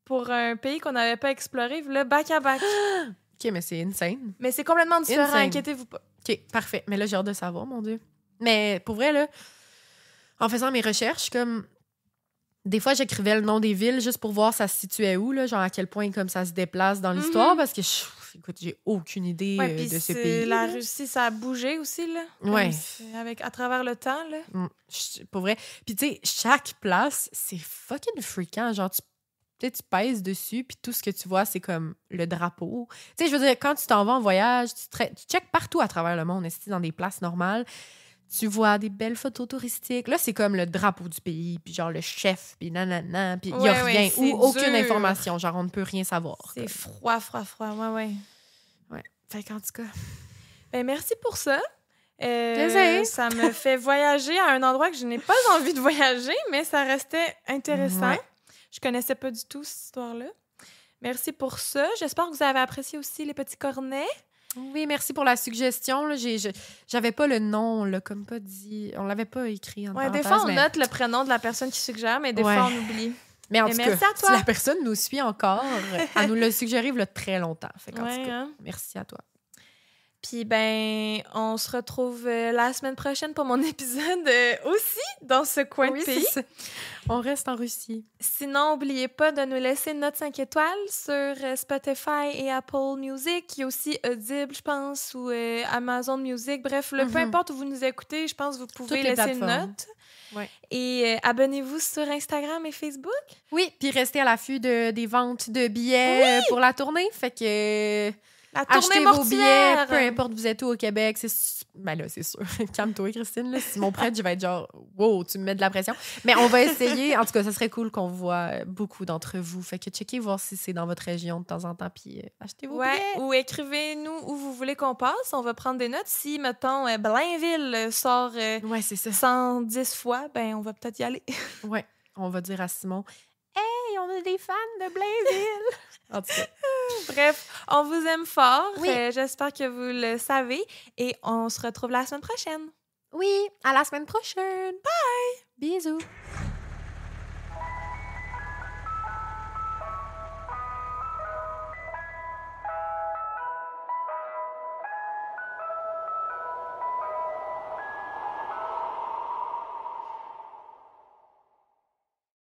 [SPEAKER 1] Pour un pays qu'on n'avait pas exploré, là, back à back.
[SPEAKER 2] OK, mais c'est insane.
[SPEAKER 1] Mais c'est complètement différent, inquiétez-vous pas.
[SPEAKER 2] OK, parfait. Mais là, j'ai hâte de savoir, mon Dieu. Mais pour vrai, là... En faisant mes recherches, comme des fois, j'écrivais le nom des villes juste pour voir ça se situait où, là, genre à quel point comme ça se déplace dans l'histoire, parce que écoute, j'ai aucune idée de ce pays.
[SPEAKER 1] La Russie, ça a bougé aussi, là.
[SPEAKER 2] Ouais.
[SPEAKER 1] À travers le temps, là.
[SPEAKER 2] Pour vrai. Puis tu sais, chaque place, c'est fucking freakant. Genre, tu pèses dessus, puis tout ce que tu vois, c'est comme le drapeau. Tu sais, je veux dire, quand tu t'en vas en voyage, tu checkes partout à travers le monde, dans des places normales. Tu vois des belles photos touristiques. Là, c'est comme le drapeau du pays, puis genre le chef, puis nanana, puis il n'y a rien, ou aucune information. Genre, on ne peut rien savoir.
[SPEAKER 1] C'est froid. Ouais.
[SPEAKER 2] Fait qu'en tout cas...
[SPEAKER 1] Ben, merci pour ça.
[SPEAKER 2] Plaisir.
[SPEAKER 1] Ça me fait voyager à un endroit que je n'ai pas envie de voyager, mais ça restait intéressant. Ouais. Je connaissais pas du tout cette histoire-là. Merci pour ça. J'espère que vous avez apprécié aussi les petits cornets.
[SPEAKER 2] Oui, merci pour la suggestion. Là. J'avais pas le nom, là, comme pas dit. On l'avait pas écrit en parenthèse.
[SPEAKER 1] Des fois, on note le prénom de la personne qui suggère, mais des fois, on oublie.
[SPEAKER 2] Mais en tout cas, si la personne nous suit encore, elle nous l'a suggéré il y a très longtemps. Fait qu'en tout cas, merci à toi.
[SPEAKER 1] Puis, ben, on se retrouve la semaine prochaine pour mon épisode aussi dans ce coin de pays.
[SPEAKER 2] C'est ça. On reste en Russie.
[SPEAKER 1] Sinon, n'oubliez pas de nous laisser une note 5 étoiles sur Spotify et Apple Music. Il y a aussi Audible, je pense, ou Amazon Music. Bref, peu importe où vous nous écoutez, je pense que vous pouvez laisser une note.
[SPEAKER 2] Ouais.
[SPEAKER 1] Et abonnez-vous sur Instagram et Facebook.
[SPEAKER 2] Oui, puis restez à l'affût des ventes de billets pour la tournée. Fait que...
[SPEAKER 1] La tournée
[SPEAKER 2] achetez vos billets,
[SPEAKER 1] mortuaire!
[SPEAKER 2] peu importe vous êtes où au Québec. Ben là, c'est sûr. Calme-toi, Christine. Là. Si mon prêtre, je vais être genre, wow, tu me mets de la pression. Mais on va essayer. En tout cas, ça serait cool qu'on voit beaucoup d'entre vous. Fait que checkez, voir si c'est dans votre région de temps en temps. Puis achetez vos billets.
[SPEAKER 1] Ou écrivez-nous où vous voulez qu'on passe. On va prendre des notes. Si, mettons, Blainville sort
[SPEAKER 2] c'est ça.
[SPEAKER 1] 110 fois, ben on va peut-être y aller.
[SPEAKER 2] Ouais, on va dire à Simon, hey, on a des fans de Blainville. En tout cas.
[SPEAKER 1] Bref, on vous aime fort.
[SPEAKER 2] Oui.
[SPEAKER 1] J'espère que vous le savez. Et on se retrouve la semaine prochaine.
[SPEAKER 2] Oui, à la semaine prochaine.
[SPEAKER 1] Bye!
[SPEAKER 2] Bisous.